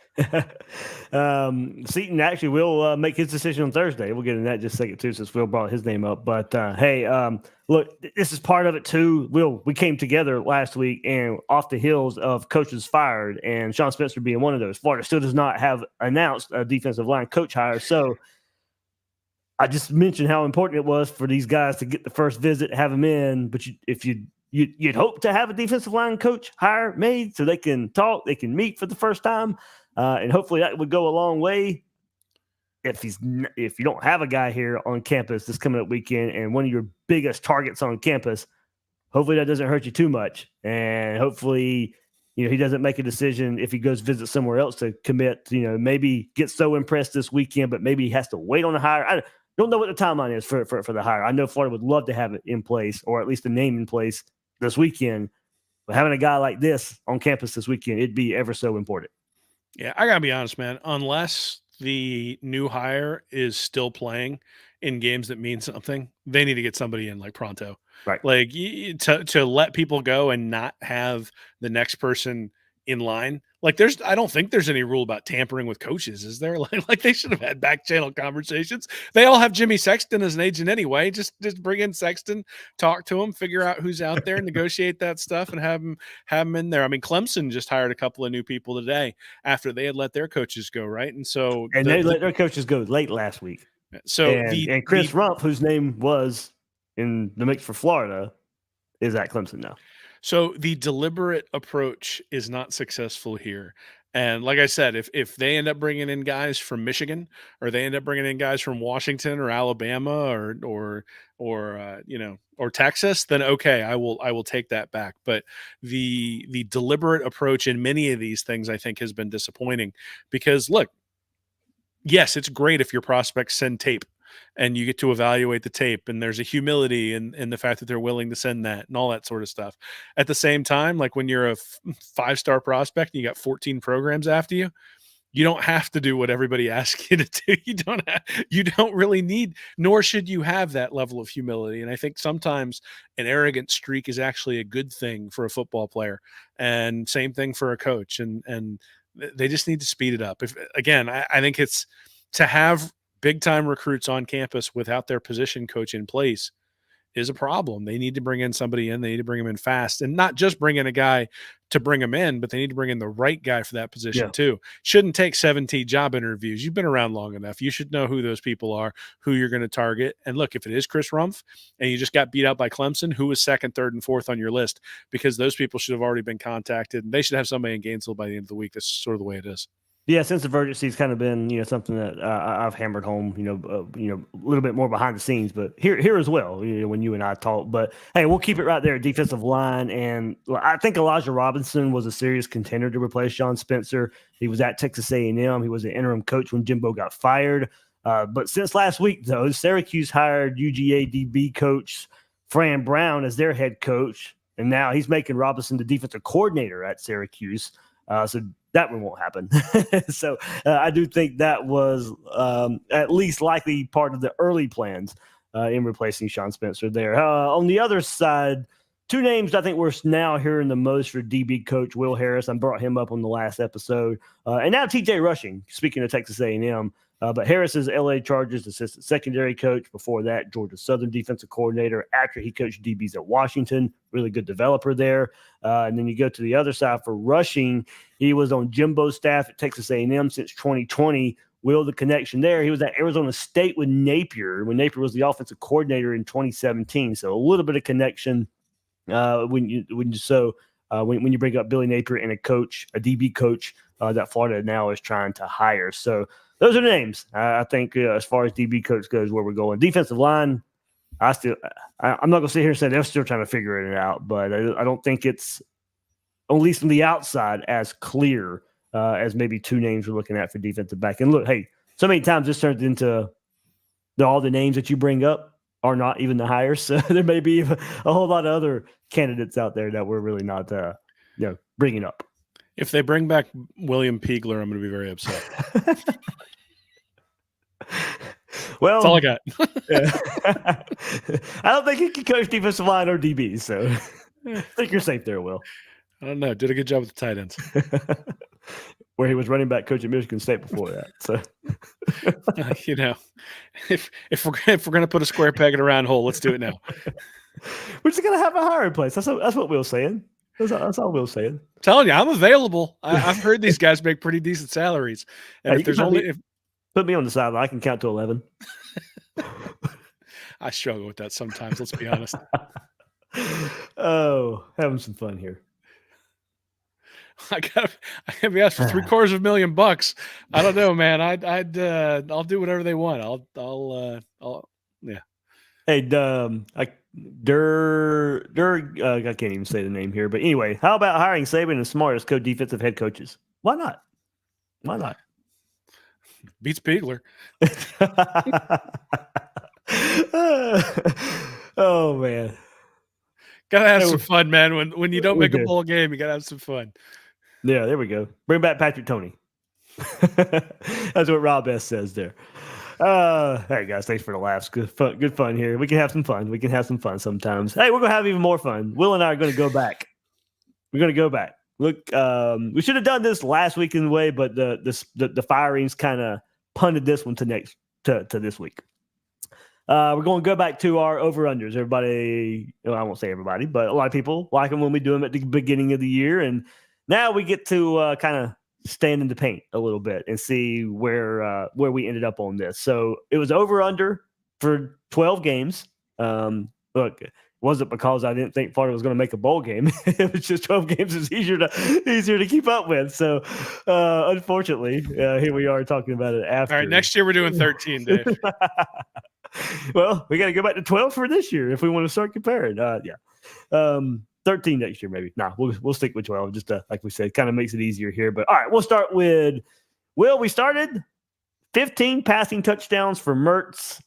Seaton actually will make his decision on Thursday. We'll get into that in just a second too, since Will brought his name up. But look, this is part of it too. We came together last week and off the heels of coaches fired, and Sean Spencer being one of those. Florida still does not have announced a defensive line coach hire. So I just mentioned how important it was for these guys to get the first visit, have them in. But you'd hope to have a defensive line coach hire made so they can talk, they can meet for the first time, and hopefully that would go a long way. If you don't have a guy here on campus this coming up weekend and one of your biggest targets on campus, hopefully that doesn't hurt you too much. And hopefully, he doesn't make a decision if he goes visit somewhere else to commit, maybe get so impressed this weekend, but maybe he has to wait on the hire. I don't know what the timeline is for the hire. I know Florida would love to have it in place, or at least a name in place this weekend. But having a guy like this on campus this weekend, it'd be ever so important. Yeah, I gotta be honest, man. Unless the new hire is still playing in games that mean something, they need to get somebody in like pronto. Right. Like to let people go and not have the next person in line. Like I don't think there's any rule about tampering with coaches, is there? Like they should have had back channel conversations. They all have Jimmy Sexton as an agent anyway. Just bring in Sexton, talk to him, figure out who's out there, negotiate that stuff, and have him in there. I mean, Clemson just hired a couple of new people today after they had let their coaches go, right? And so they let their coaches go late last week. So and Chris Rumpf, whose name was in the mix for Florida, is at Clemson now. So the deliberate approach is not successful here. And like I said, if they end up bringing in guys from Michigan, or they end up bringing in guys from Washington or Alabama or Texas, then okay, I will take that back. But the deliberate approach in many of these things, I think, has been disappointing because look, yes, it's great if your prospects send tape and you get to evaluate the tape, and there's a humility in the fact that they're willing to send that and all that sort of stuff. At the same time, like when you're a 5-star prospect and you got 14 programs after you, you don't have to do what everybody asks you to do. You don't really need, nor should you have that level of humility. And I think sometimes an arrogant streak is actually a good thing for a football player, and same thing for a coach. And they just need to speed it up. I think it's to have big time recruits on campus without their position coach in place is a problem. They need to bring in somebody in. They need to bring him in fast, and not just bring in a guy to bring him in, but they need to bring in the right guy for that position too. Shouldn't take 17 job interviews. You've been around long enough. You should know who those people are, who you're going to target. And look, if it is Chris Rumpf and you just got beat out by Clemson, who was second, third, and fourth on your list? Because those people should have already been contacted, and they should have somebody in Gainesville by the end of the week. That's sort of the way it is. Yeah, sense of urgency has kind of been, something that I've hammered home, a little bit more behind the scenes, but here as well, when you and I talk. But hey, we'll keep it right there, defensive line, and I think Elijah Robinson was a serious contender to replace Sean Spencer. He was at Texas A&M. He was an interim coach when Jimbo got fired. But since last week, though, Syracuse hired UGA DB coach Fran Brown as their head coach, and now he's making Robinson the defensive coordinator at Syracuse. So that one won't happen. So I do think that was at least likely part of the early plans in replacing Sean Spencer there. On the other side, two names I think we're now hearing the most for DB coach Will Harris. I brought him up on the last episode. And now TJ Rushing, speaking of Texas A&M. But Harris is LA Chargers assistant secondary coach. Before that, Georgia Southern defensive coordinator. After he coached DBs at Washington, really good developer there. And then you go to the other side for Rushing. He was on Jimbo's staff at Texas A&M since 2020. Will, the connection there, he was at Arizona State with Napier when Napier was the offensive coordinator in 2017. So a little bit of connection when you bring up Billy Napier and a DB coach that Florida now is trying to hire. So those are the names. I think as far as DB coach goes, where we're going. Defensive line, I'm not going to sit here and say they're still trying to figure it out, but I don't think it's, at least from the outside, as clear as maybe two names we're looking at for defensive back. And look, hey, so many times this turns into all the names that you bring up are not even the hires. So there may be a whole lot of other candidates out there that we're really not bringing up. If they bring back William Peagler, I'm going to be very upset. Well, that's all I got. I don't think he can coach defensive line or DB, so I think you're safe there, Will. I don't know. Did a good job with the tight ends. Where he was running back coach at Michigan State before that. So, if we're gonna put a square peg in a round hole, let's do it now. We're just gonna have a hiring place. That's what Will's saying. That's all Will's saying. I'm telling you, I'm available. I've heard these guys make pretty decent salaries. And hey, if there's put me on the sideline, I can count to 11. I struggle with that sometimes. Let's be honest. Oh, having some fun here. I gotta be asked for $750,000. I don't know, man. I'll do whatever they want. I'll yeah. Hey, I can't even say the name here, but anyway, how about hiring Saban and Smart as co-defensive head coaches? Why not? Why not? Beats Beagler. Oh man, Gotta have some fun, man. When you don't we make a do. bowl game, you gotta have some fun. Yeah, there we go. Bring back Patrick Toney. That's what Rob S says there. Hey guys, thanks for the laughs. Good fun here. We can have some fun. We can have some fun sometimes. Hey, we're gonna have even more fun. Will and I are gonna go back. We're gonna go back. Look, we should have done this last week in a way, but the firings kind of punted this one to this week. We're going to go back to our over-unders. Everybody, well, I won't say everybody, but a lot of people like them when we do them at the beginning of the year. And now we get to kind of stand in the paint a little bit and see where we ended up on this. So it was over-under for 12 games. Look, it wasn't because I didn't think Florida was going to make a bowl game. It was just 12 games is easier to keep up with. So unfortunately, here we are talking about it after. All right, next year we're doing 13, Dave. Well, we got to go back to 12 for this year if we want to start comparing. 13 next year, maybe. Nah, we'll stick with 12. Just like we said, kind of makes it easier here. But all right, we'll start with Will. We started 15 passing touchdowns for Mertz.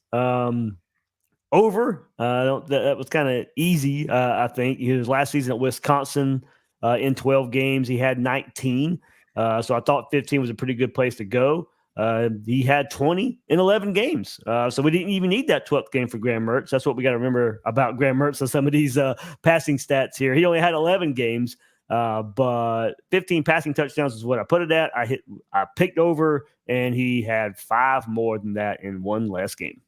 Over. That was kind of easy. I think his last season at Wisconsin in 12 games, he had 19. So I thought 15 was a pretty good place to go. He had 20 in 11 games. So we didn't even need that 12th game for Graham Mertz. That's what we got to remember about Graham Mertz and some of these passing stats here. He only had 11 games, but 15 passing touchdowns is what I put it at. I picked over, and he had 5 more than that in one last game.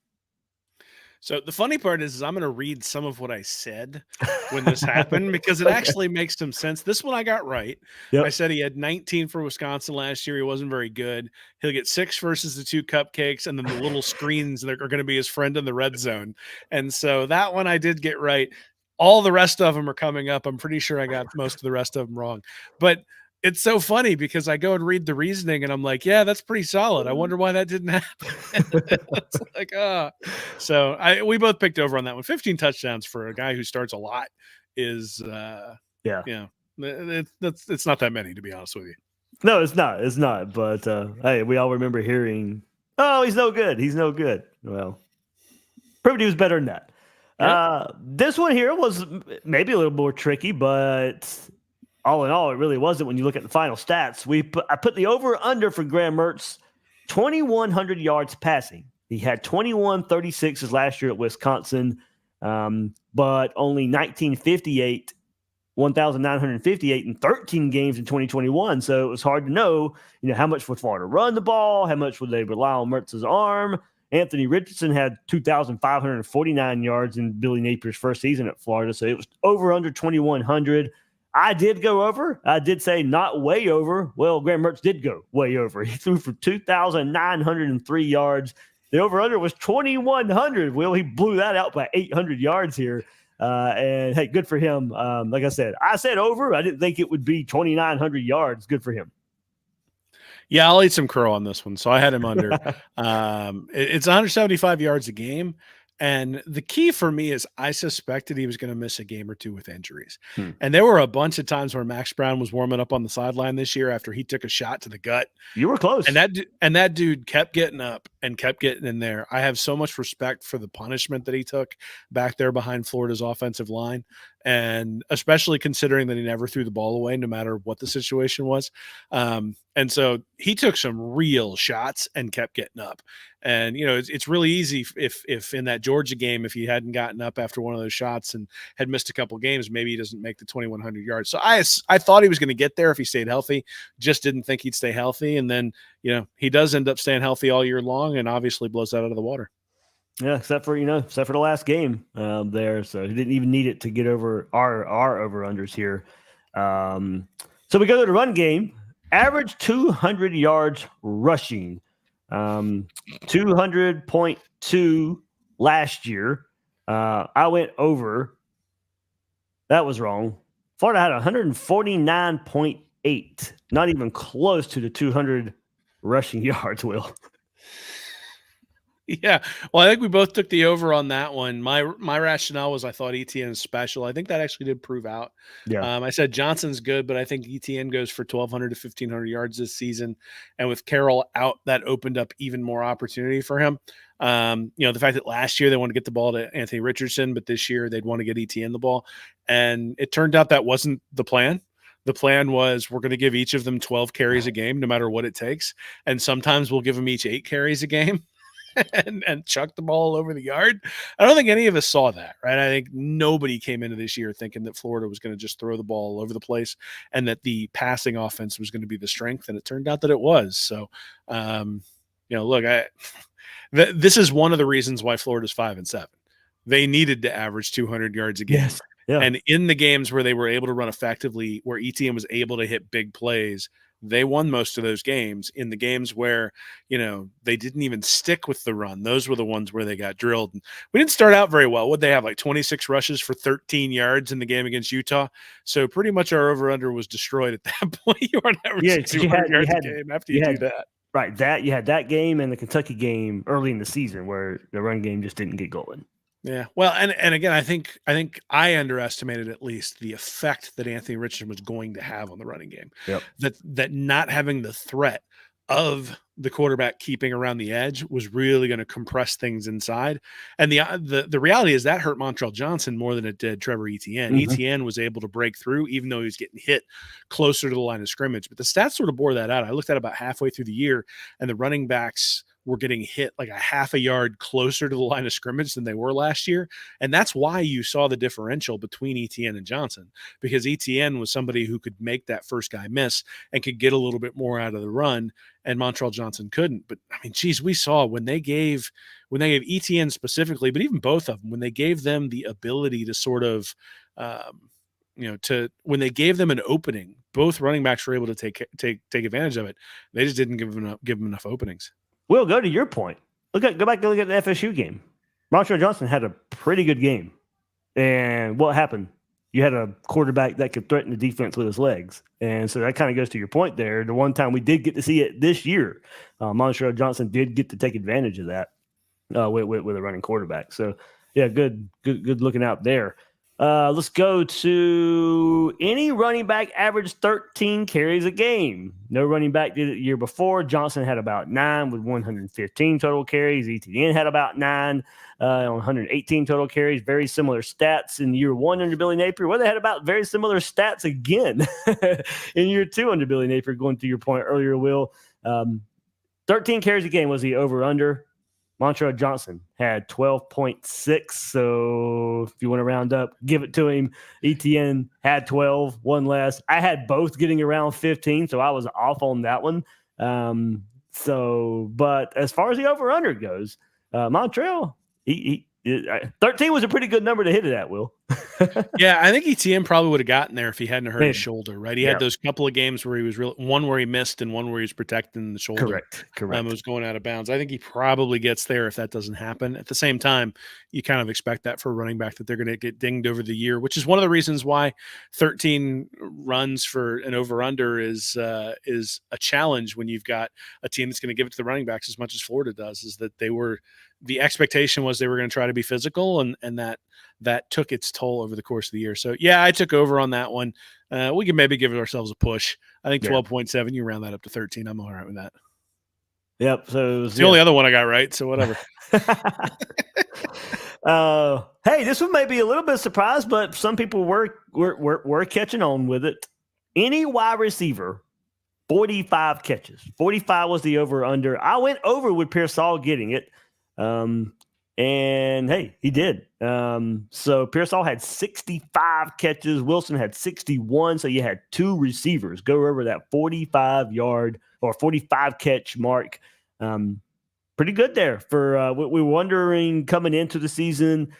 So the funny part is I'm going to read some of what I said when this happened because it actually makes some sense. This one I got right. Yep. I said he had 19 for Wisconsin last year. He wasn't very good. He'll get 6 versus the 2 cupcakes, and then the little screens that are going to be his friend in the red zone. And so that one I did get right. All the rest of them are coming up. I'm pretty sure I got most of the rest of them wrong. But it's so funny because I go and read the reasoning and I'm like, yeah, that's pretty solid. I wonder why that didn't happen. It's like, so we both picked over on that one. 15 touchdowns for a guy who starts a lot is, it's not that many, to be honest with you. No, it's not. But hey, we all remember hearing, oh, he's no good. He's no good. Well, proved he was better than that. Yeah. This one here was maybe a little more tricky, but all in all, it really wasn't when you look at the final stats. I put the over-under for Graham Mertz, 2,100 yards passing. He had 2,136 his last year at Wisconsin, but only 1,958 in 13 games in 2021. So it was hard to know, how much would Florida run the ball? How much would they rely on Mertz's arm? Anthony Richardson had 2,549 yards in Billy Napier's first season at Florida. So it was over under 2,100. I did go over. I did say not way over. Well, Graham Mertz did go way over. He threw for 2,903 yards. The over-under was 2,100. Well, he blew that out by 800 yards here. And, hey, good for him. Like I said over. I didn't think it would be 2,900 yards. Good for him. Yeah, I'll eat some crow on this one. So I had him under. It's 175 yards a game. And the key for me is I suspected he was going to miss a game or two with injuries. And there were a bunch of times where Max Brown was warming up on the sideline this year after he took a shot to the gut. You were close. And that dude kept getting up and kept getting in there. I have so much respect for the punishment that he took back there behind Florida's offensive line. And especially considering that he never threw the ball away, no matter what the situation was. And so he took some real shots and kept getting up. And, it's really easy if in that Georgia game, if he hadn't gotten up after one of those shots and had missed a couple games, maybe he doesn't make the 2,100 yards. So I thought he was going to get there if he stayed healthy, just didn't think he'd stay healthy. And then, he does end up staying healthy all year long and obviously blows that out of the water. Yeah, except for the last game there. So he didn't even need it to get over our over-unders here. So we go to the run game. Average 200 yards rushing. 200.2 last year. I went over. That was wrong. Florida had 149.8. Not even close to the 200 rushing yards, Will. Yeah. Well, I think we both took the over on that one. My rationale was I thought ETN is special. I think that actually did prove out. Yeah. I said Johnson's good, but I think ETN goes for 1,200 to 1,500 yards this season. And with Carroll out, that opened up even more opportunity for him. The fact that last year they wanted to get the ball to Anthony Richardson, but this year they'd want to get ETN the ball. And it turned out that wasn't the plan. The plan was we're going to give each of them 12 carries a game, no matter what it takes. And sometimes we'll give them each 8 carries a game. and chuck the ball over the yard. I don't think any of us saw that, right? I think nobody came into this year thinking that Florida was going to just throw the ball all over the place and that the passing offense was going to be the strength. And it turned out that it was. So, look, this is one of the reasons why Florida's 5-7. They needed to average 200 yards a game. Yes. Yeah. And in the games where they were able to run effectively, where ETN was able to hit big plays, they won most of those games. In the games where, they didn't even stick with the run, those were the ones where they got drilled. And we didn't start out very well. Would they have like 26 rushes for 13 yards in the game against Utah? So pretty much our over-under was destroyed at that point. You weren't averaging 200 yards a game after you do that. Right. You had that game and the Kentucky game early in the season where the run game just didn't get going. Yeah. Well, and again, I think I underestimated at least the effect that Anthony Richardson was going to have on the running game. Yep. That not having the threat of the quarterback keeping around the edge was really going to compress things inside. And the reality is that hurt Montrell Johnson more than it did Trevor Etienne. Mm-hmm. Etienne was able to break through, even though he was getting hit closer to the line of scrimmage. But the stats sort of bore that out. I looked at about halfway through the year, and the running backs were getting hit like a half a yard closer to the line of scrimmage than they were last year. And that's why you saw the differential between Etienne and Johnson, because Etienne was somebody who could make that first guy miss and could get a little bit more out of the run, and Montrell Johnson couldn't. But I mean, geez, we saw when they gave Etienne specifically, but even both of them, when they gave them the ability to sort of, when they gave them an opening, both running backs were able to take advantage of it. They just didn't give them enough openings. We'll go to your point. Go back and look at the FSU game. Montrell Johnson had a pretty good game. And what happened? You had a quarterback that could threaten the defense with his legs. And so that kind of goes to your point there. The one time we did get to see it this year, Montrell Johnson did get to take advantage of that with a running quarterback. So, yeah, good looking out there. Let's go to any running back averaged 13 carries a game. No running back did it the year before. Johnson had about 9 with 115 total carries. Etienne had about 9 on 118 total carries. Very similar stats in year 1 under Billy Napier. Well, they had about very similar stats again in year 2 under Billy Napier, going to your point earlier, Will. 13 carries a game was the over-under. Montrell Johnson had 12.6. So if you want to round up, give it to him. Etienne had 12, one less. I had both getting around 15, so I was off on that one. But as far as the over-under goes, Montrell, 13 was a pretty good number to hit it at, Will. Yeah, I think Etienne probably would have gotten there if he hadn't hurt his shoulder, right? He had those couple of games where he was one where he missed and one where he was protecting the shoulder. Correct. It was going out of bounds. I think he probably gets there if that doesn't happen. At the same time, you kind of expect that for a running back, that they're going to get dinged over the year, which is one of the reasons why 13 runs for an over-under is a challenge when you've got a team that's going to give it to the running backs as much as Florida does, is that the expectation was they were going to try to be physical, and that took its toll over the course of the year. So, yeah, I took over on that one. We can maybe give ourselves a push. I think 12.7, you round that up to 13. I'm all right with that. Yep. So it's the only other one I got right, so whatever. Hey, this one may be a little bit surprised, but some people were catching on with it. Any wide receiver, 45 catches. 45 was the over-under. I went over with Pearsall getting it. And hey, he did. So Pearsall had 65 catches. Wilson had 61. So you had 2 receivers go over that 45-yard or 45 catch mark. Pretty good there for what we were wondering coming into the season.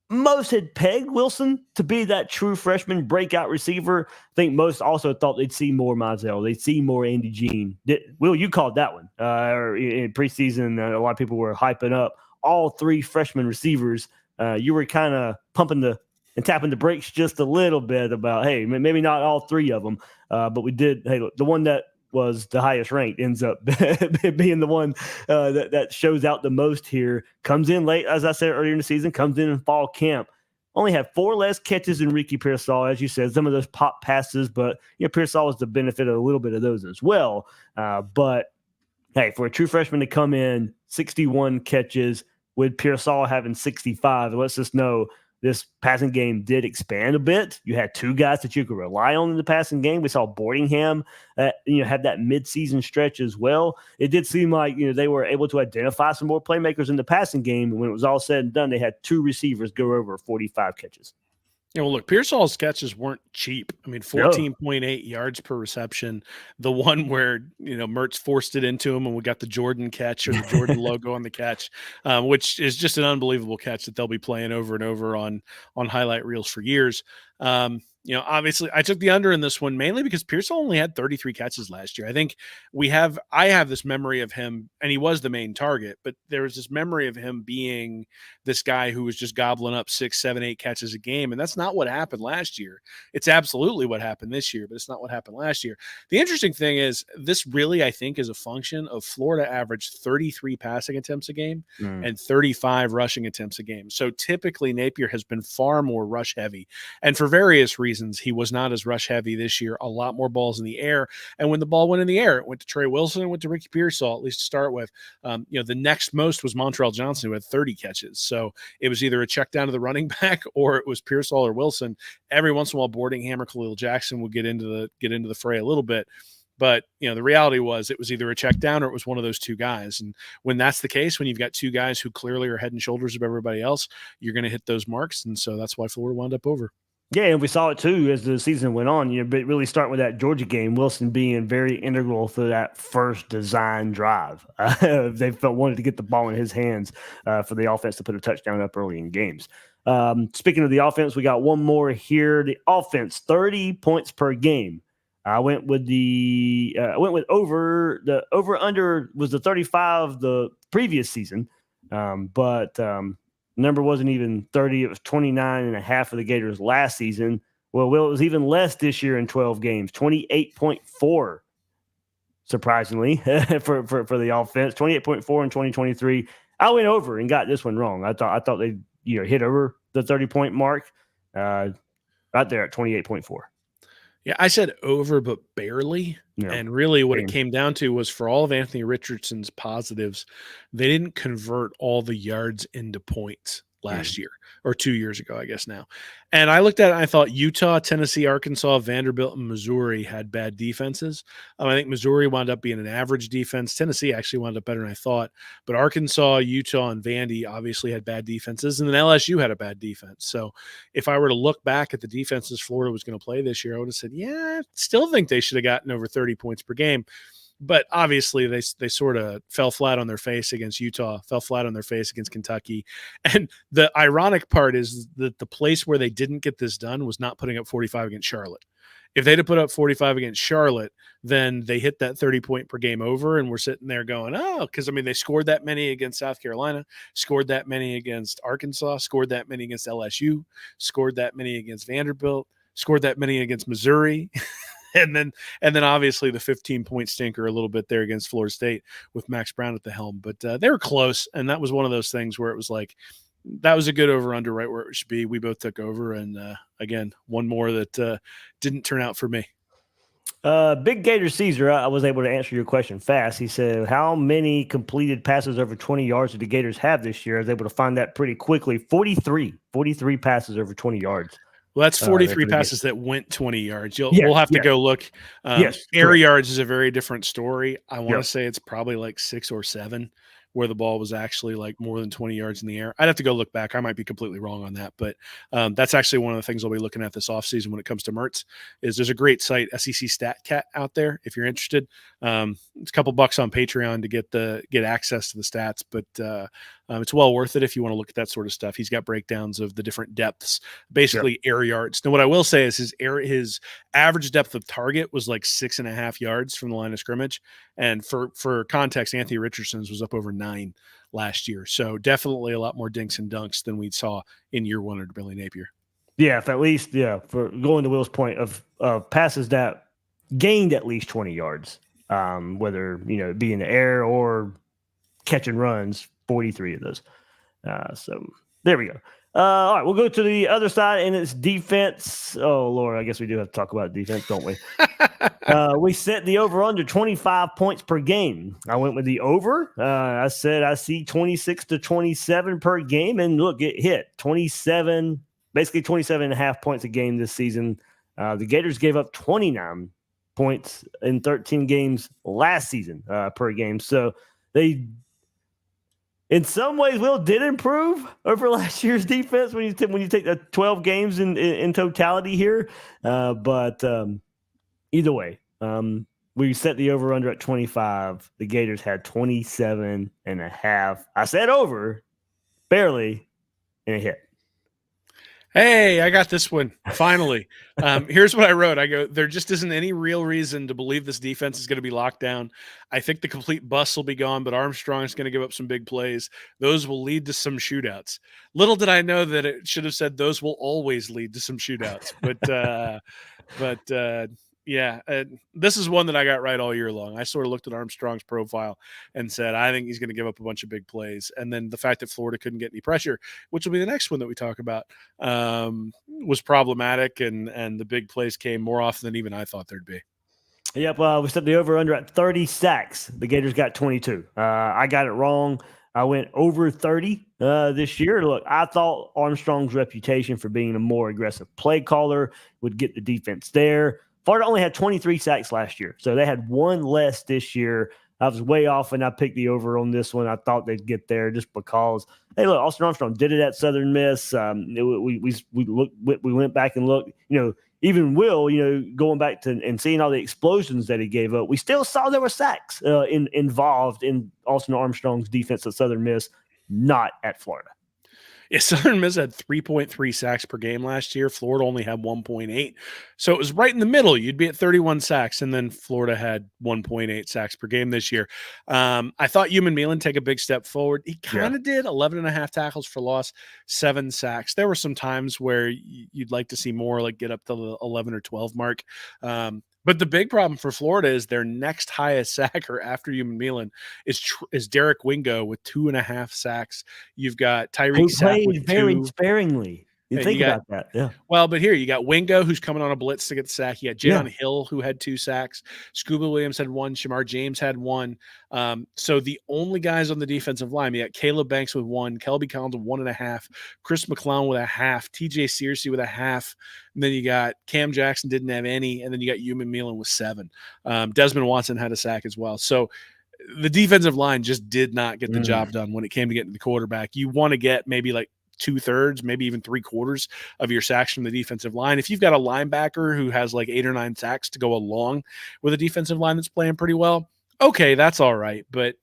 Most had pegged Wilson to be that true freshman breakout receiver. I think most also thought they'd see more Mizell. They'd see more Andy Jean. Will, you called that one. In preseason, a lot of people were hyping up all 3 freshman receivers. You were kind of pumping and tapping the brakes just a little bit about, hey, maybe not all 3 of them. But we did. Hey, look, the one that was the highest ranked, ends up being the one that shows out the most here. Comes in late, as I said earlier in the season, comes in fall camp. Only had 4 less catches than Ricky Pearsall, as you said, some of those pop passes, but Pearsall was the benefit of a little bit of those as well. But hey, for a true freshman to come in 61 catches with Pearsall having 65, it lets us know this passing game did expand a bit. You had 2 guys that you could rely on in the passing game. We saw Boardingham, have that midseason stretch as well. It did seem like they were able to identify some more playmakers in the passing game. And when it was all said and done, they had 2 receivers go over 45 catches. Yeah, well, look, Pearsall's catches weren't cheap. I mean, 14.8 yards per reception. The one where, Mertz forced it into him and we got the Jordan catch or the Jordan logo on the catch, which is just an unbelievable catch that they'll be playing over and over on highlight reels for years. Obviously I took the under in this one mainly because Pearsall only had 33 catches last year. I think I have this memory of him, and he was the main target, but there was this memory of him being this guy who was just gobbling up 6, 7, 8 catches a game. And that's not what happened last year. It's absolutely what happened this year, but it's not what happened last year. The interesting thing is this really, I think, is a function of Florida averaged 33 passing attempts a game and 35 rushing attempts a game. So typically Napier has been far more rush heavy, and for various reasons, he was not as rush heavy this year. A lot more balls in the air. And when the ball went in the air, it went to Trey Wilson, it went to Ricky Pearsall, at least to start with. The next most was Montrell Johnson, who had 30 catches. So it was either a check down to the running back or it was Pearsall or Wilson. Every once in a while, Boardingham or Khalil Jackson would get into the fray a little bit. But, the reality was it was either a check down or it was one of those 2 guys. And when that's the case, when you've got 2 guys who clearly are head and shoulders above everybody else, you're going to hit those marks. And so that's why Florida wound up over. Yeah, and we saw it too as the season went on. But really starting with that Georgia game, Wilson being very integral for that first design drive. They wanted to get the ball in his hands for the offense to put a touchdown up early in games. Speaking of the offense, we got one more here. The offense, 30 points per game. I went with over. The over under was the 35 the previous season, but number wasn't even 30. It was 29.5 for the Gators last season. Well, it was even less this year in 12 games, 28.4, surprisingly, for the offense, 28.4 in 2023. I went over and got this one wrong. I thought they hit over the 30-point mark, right there at 28.4. Yeah, I said over, but barely. Yeah. And really what it came down to was for all of Anthony Richardson's positives, they didn't convert all the yards into points last year or 2 years ago, I guess now. And I looked at it and I thought Utah, Tennessee, Arkansas, Vanderbilt, and Missouri had bad defenses. I think Missouri wound up being an average defense. Tennessee actually wound up better than I thought. But Arkansas, Utah, and Vandy obviously had bad defenses. And then LSU had a bad defense. So if I were to look back at the defenses Florida was going to play this year, I would have said, yeah, I still think they should have gotten over 30 points per game. But obviously they sort of fell flat on their face against Utah, fell flat on their face against Kentucky. And the ironic part is that the place where they didn't get this done was not putting up 45 against Charlotte. If they'd have put up 45 against Charlotte, then they hit that 30-point per game over, and we're sitting there going, oh, because, they scored that many against South Carolina, scored that many against Arkansas, scored that many against LSU, scored that many against Vanderbilt, scored that many against Missouri. And then obviously the 15-point stinker a little bit there against Florida State with Max Brown at the helm. But they were close, and that was one of those things where it was like that was a good over-under right where it should be. We both took over, and again, one more that didn't turn out for me. Big Gator Caesar, I was able to answer your question fast. He said, how many completed passes over 20 yards did the Gators have this year? I was able to find that pretty quickly. 43 passes over 20 yards. Well, that's 43 passes that went 20 yards. We'll have to go look. Air yards is a very different story. I want to say it's probably like 6 or 7 where the ball was actually like more than 20 yards in the air. I'd have to go look back. I might be completely wrong on that, but that's actually one of the things I'll be looking at this offseason when it comes to Mertz. Is there's a great site, SEC StatCat, out there if you're interested. It's a couple bucks on Patreon to get access to the stats, but it's well worth it if you want to look at that sort of stuff. He's got breakdowns of the different depths, basically air yards. Now, what I will say is his average depth of target was like 6.5 yards from the line of scrimmage. And for context, Anthony Richardson's was up over 9 last year. So definitely a lot more dinks and dunks than we saw in year 1 under Billy Napier. Yeah, if at least, for going to Will's point of passes that gained at least 20 yards. whether it be in the air or catching runs. 43 of those. So there we go. All right, we'll go to the other side, and it's defense. Oh, Lord, I guess we do have to talk about defense, don't we? We set the over-under 25 points per game. I went with the over. I said I see 26 to 27 per game, and look, it hit 27, basically 27 and a half points a game this season. The Gators gave up 29 points in 13 games last season per game. So they, in some ways, Will, did improve over last year's defense when you take the 12 games in totality here. But either way, we set the over-under at 25. The Gators had 27 and a half. I said over, barely, and it hit. Hey, I got this one. Finally. Here's what I wrote. I go, there just isn't any real reason to believe this defense is going to be locked down. I think the complete bus will be gone, but Armstrong is going to give up some big plays. Those will lead to some shootouts. Little did I know that it should have said those will always lead to some shootouts. But yeah, this is one that I got right all year long. I sort of looked at Armstrong's profile and said, I think he's going to give up a bunch of big plays. And then the fact that Florida couldn't get any pressure, which will be the next one that we talk about, was problematic. And the big plays came more often than even I thought there'd be. Yep, we set the over-under at 30 sacks. The Gators got 22. I got it wrong. I went over 30 this year. Look, I thought Armstrong's reputation for being a more aggressive play caller would get the defense there. Florida only had 23 sacks last year, so they had one less this year. I was way off, and I picked the over on this one. I thought they'd get there just because, hey, look, Austin Armstrong did it at Southern Miss. We went back and looked. Even Will, going back to and seeing all the explosions that he gave up, we still saw there were sacks involved in Austin Armstrong's defense at Southern Miss, not at Florida. Yeah, Southern Miss had 3.3 sacks per game last year. Florida only had 1.8. So it was right in the middle. You'd be at 31 sacks, and then Florida had 1.8 sacks per game this year. I thought Newman-Milan take a big step forward. He kind of did. 11 and a half tackles for loss, 7 sacks. There were some times where you'd like to see more, like get up to the 11 or 12 mark. But the big problem for Florida is their next highest sacker after Newman-Milan is Derek Wingo with 2.5 sacks. You've got Tyreek Sapp with very 2. sparingly. You think about that, yeah. Well, but here you got Wingo, who's coming on a blitz to get the sack. You got Jadon Hill, who had 2 sacks. Scuba Williams had 1. Shamar James had 1. So the only guys on the defensive line, you got Caleb Banks with 1, Kelby Collins with 1.5, Chris McClown with 0.5, TJ Searcy with 0.5, and then you got Cam Jackson didn't have any, and then you got Newman-Milan with 7. Desmond Watson had a sack as well. So the defensive line just did not get the job done when it came to getting the quarterback. You want to get maybe like 2/3, maybe even 3/4 of your sacks from the defensive line. If you've got a linebacker who has like 8 or 9 sacks to go along with a defensive line that's playing pretty well, okay, that's all right. But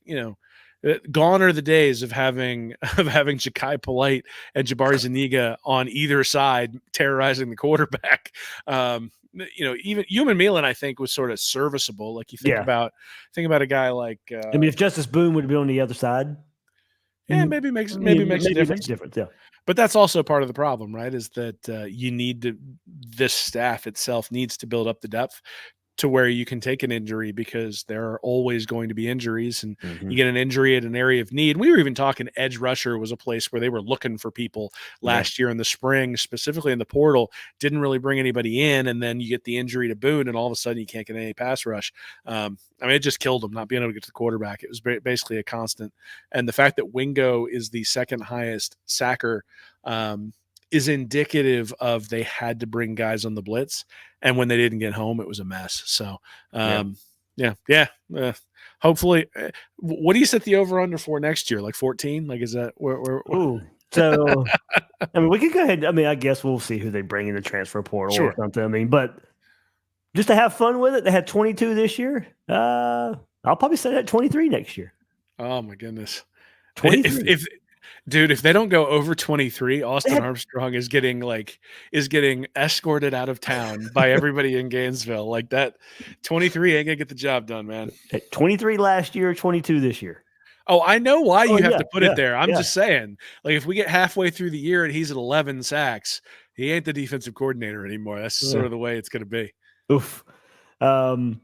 gone are the days of having Ja'Kai Polite and Jabari Zuniga on either side terrorizing the quarterback. Even Newman-Milan, I think, was sort of serviceable. Like you think about a guy like if Justice Boone would be on the other side. Yeah, maybe makes a difference. Yeah. But that's also part of the problem, right? Is that this staff itself needs to build up the depth to where you can take an injury, because there are always going to be injuries, and you get an injury at an area of need. We were even talking edge rusher was a place where they were looking for people last year in the spring, specifically in the portal, didn't really bring anybody in. And then you get the injury to Boone, and all of a sudden you can't get any pass rush. It just killed them not being able to get to the quarterback. It was basically a constant. And the fact that Wingo is the second highest sacker, is indicative of they had to bring guys on the blitz, and when they didn't get home, it was a mess. So, hopefully, what do you set the over under for next year? Like 14? Like, is that where? Ooh, so we could go ahead. I guess we'll see who they bring in the transfer portal or something. But just to have fun with it, they had 22 this year. I'll probably set it at 23 next year. Oh my goodness, 23. Dude, if they don't go over 23, Austin Armstrong is getting escorted out of town by everybody in Gainesville. Like that, 23 ain't gonna get the job done, man. 23 last year, 22 this year. Oh, I know why you have to put it there. I'm just saying, like, if we get halfway through the year and he's at 11 sacks, he ain't the defensive coordinator anymore. That's sort of the way it's gonna be. Oof.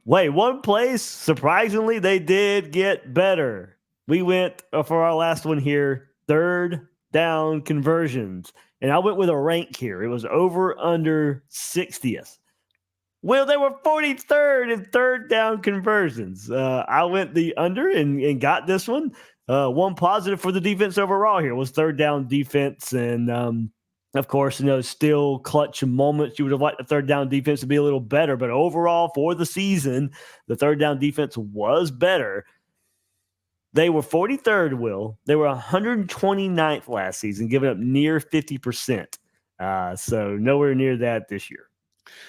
Wait, one place, surprisingly, they did get better. We went for our last one here, third down conversions. And I went with a rank here. It was over under 60th. Well, they were 43rd in third down conversions. I went the under and got this one. One positive for the defense overall here was third down defense. And of course, still clutch moments. You would have liked the third down defense to be a little better. But overall, for the season, the third down defense was better. They were 43rd, Will. They were 129th last season, giving up near 50%. So nowhere near that this year.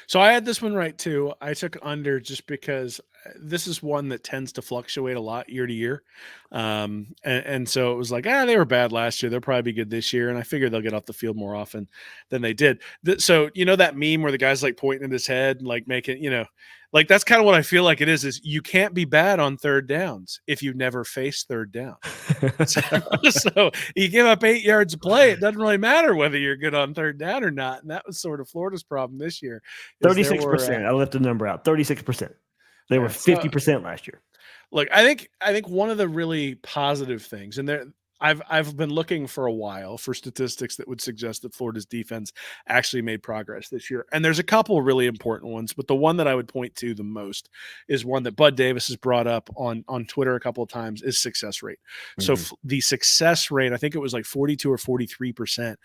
So I had this one right too. I took under just because this is one that tends to fluctuate a lot year to year. And so it was like, they were bad last year. They'll probably be good this year. And I figured they'll get off the field more often than they did. So, that meme where the guy's like pointing at his head, like making, like that's kind of what I feel like it is you can't be bad on third downs if you've never faced third down. So you give up 8 yards of play. It doesn't really matter whether you're good on third down or not. And that was sort of Florida's problem this year. 36%. I left the number out. 36%. They were 50% last year. Look, I think one of the really positive things, and I've been looking for a while for statistics that would suggest that Florida's defense actually made progress this year. And there's a couple really important ones, but the one that I would point to the most is one that Bud Davis has brought up on Twitter a couple of times is success rate. Mm-hmm. So the success rate, I think it was like 42 or 43%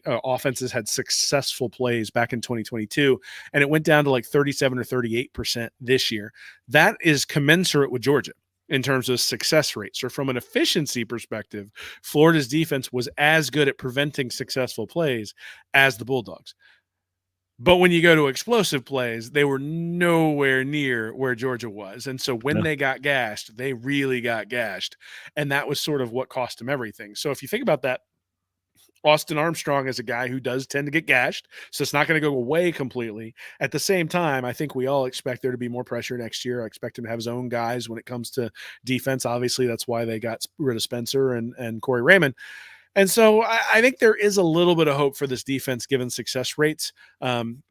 offenses had successful plays back in 2022, and it went down to like 37 or 38% this year. That is commensurate with Georgia in terms of success rates. Or from an efficiency perspective, Florida's defense was as good at preventing successful plays as the Bulldogs. But when you go to explosive plays, they were nowhere near where Georgia was. And so when they got gashed, they really got gashed. And that was sort of what cost them everything. So if you think about that, Austin Armstrong is a guy who does tend to get gashed, so it's not going to go away completely. At the same time, I think we all expect there to be more pressure next year. I expect him to have his own guys when it comes to defense. Obviously, that's why they got rid of Spencer and Corey Raymond. And so I think there is a little bit of hope for this defense given success rates,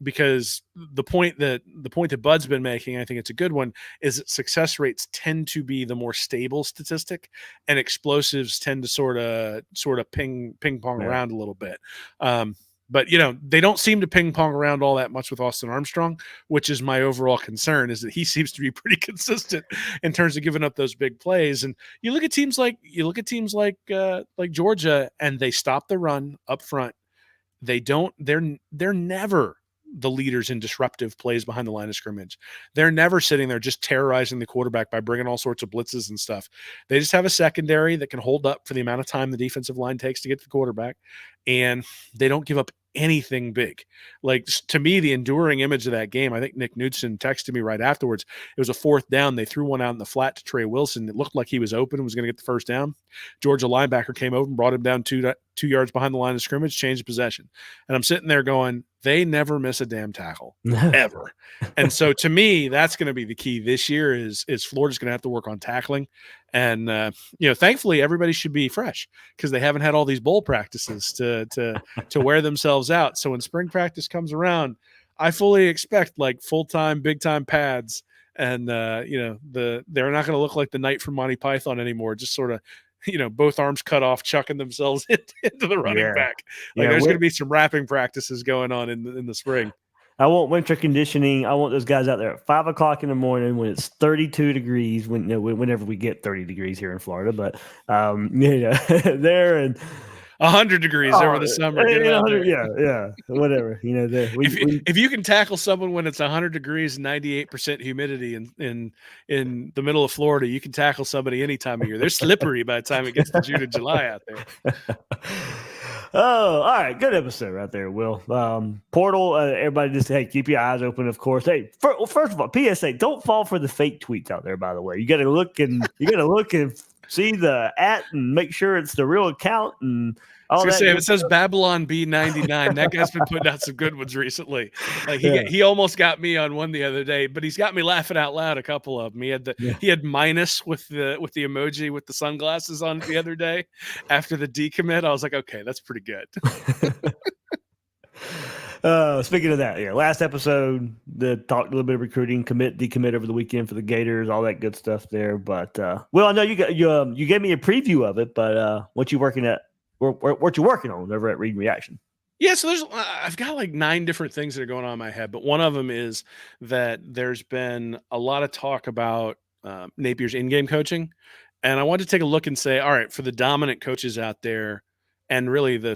because the point that Bud's been making, I think it's a good one, is that success rates tend to be the more stable statistic, and explosives tend to sort of ping pong around a little bit. But, they don't seem to ping pong around all that much with Austin Armstrong, which is my overall concern, is that he seems to be pretty consistent in terms of giving up those big plays. And you look at teams like Georgia, and they stop the run up front. They're never the leaders in disruptive plays behind the line of scrimmage. They're never sitting there just terrorizing the quarterback by bringing all sorts of blitzes and stuff. They just have a secondary that can hold up for the amount of time the defensive line takes to get to the quarterback, and they don't give up anything big. Like, to me, the enduring image of that game, I think Nick Knudsen texted me right afterwards. It was a fourth down. They threw one out in the flat to Trey Wilson. It looked like he was open and was going to get the first down. Georgia linebacker came over and brought him down two yards behind the line of scrimmage, changed possession. And I'm sitting there going, they never miss a damn tackle ever. And so to me, that's going to be the key this year is Florida's going to have to work on tackling. And, thankfully everybody should be fresh because they haven't had all these bowl practices to wear themselves out. So when spring practice comes around, I fully expect like full-time, big-time pads. And, they're not going to look like the knight from Monty Python anymore. Just sort of, both arms cut off, chucking themselves into the running back. Like there's going to be some wrapping practices going on in the spring. I want winter conditioning. I want those guys out there at 5 o'clock in the morning when it's 32 degrees. Whenever we get 30 degrees here in Florida, but there and 100 degrees over the summer. Yeah, whatever. If you can tackle someone when it's 100 degrees, 98% humidity in the middle of Florida, you can tackle somebody any time of year. They're slippery by the time it gets to June and July out there. Oh, all right. Good episode right there, Will. Portal, everybody just, hey, keep your eyes open, of course. Hey, first of all, PSA, don't fall for the fake tweets out there, by the way. You got to look and see the @ and make sure it's the real account and all that. If it says Babylon B99, that guy's been putting out some good ones recently. Like he almost got me on one the other day, but he's got me laughing out loud a couple of them. He had minus with the emoji with the sunglasses on the other day after the decommit. I was like, okay, that's pretty good. Speaking of that, yeah, last episode, talked a little bit of recruiting, decommit over the weekend for the Gators, all that good stuff there. But well, I know you gave me a preview of it, but what you working at? What you working on over at Read and Reaction? Yeah, so I've got like 9 different things that are going on in my head, but one of them is that there's been a lot of talk about Napier's in-game coaching, and I wanted to take a look and say, all right, for the dominant coaches out there, and really the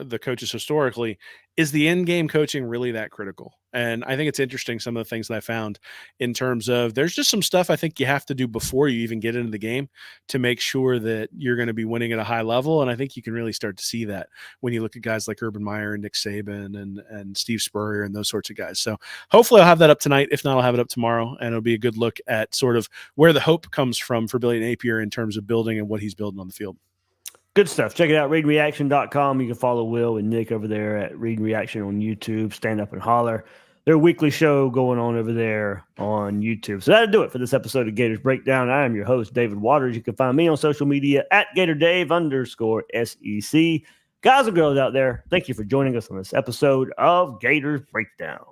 the coaches historically, is the in-game coaching really that critical? And I think it's interesting some of the things that I found in terms of there's just some stuff I think you have to do before you even get into the game to make sure that you're going to be winning at a high level, and I think you can really start to see that when you look at guys like Urban Meyer and Nick Saban and Steve Spurrier and those sorts of guys. So hopefully I'll have that up tonight. If not, I'll have it up tomorrow, and it'll be a good look at sort of where the hope comes from for Billy Napier in terms of building and what he's building on the field. Good stuff. Check it out, readreaction.com. You can follow Will and Nick over there at Read and Reaction on YouTube, Stand Up and Holler. Their weekly show going on over there on YouTube. So that'll do it for this episode of Gators Breakdown. I am your host, David Waters. You can find me on social media at GatorDave_SEC. Guys and girls out there, thank you for joining us on this episode of Gators Breakdown.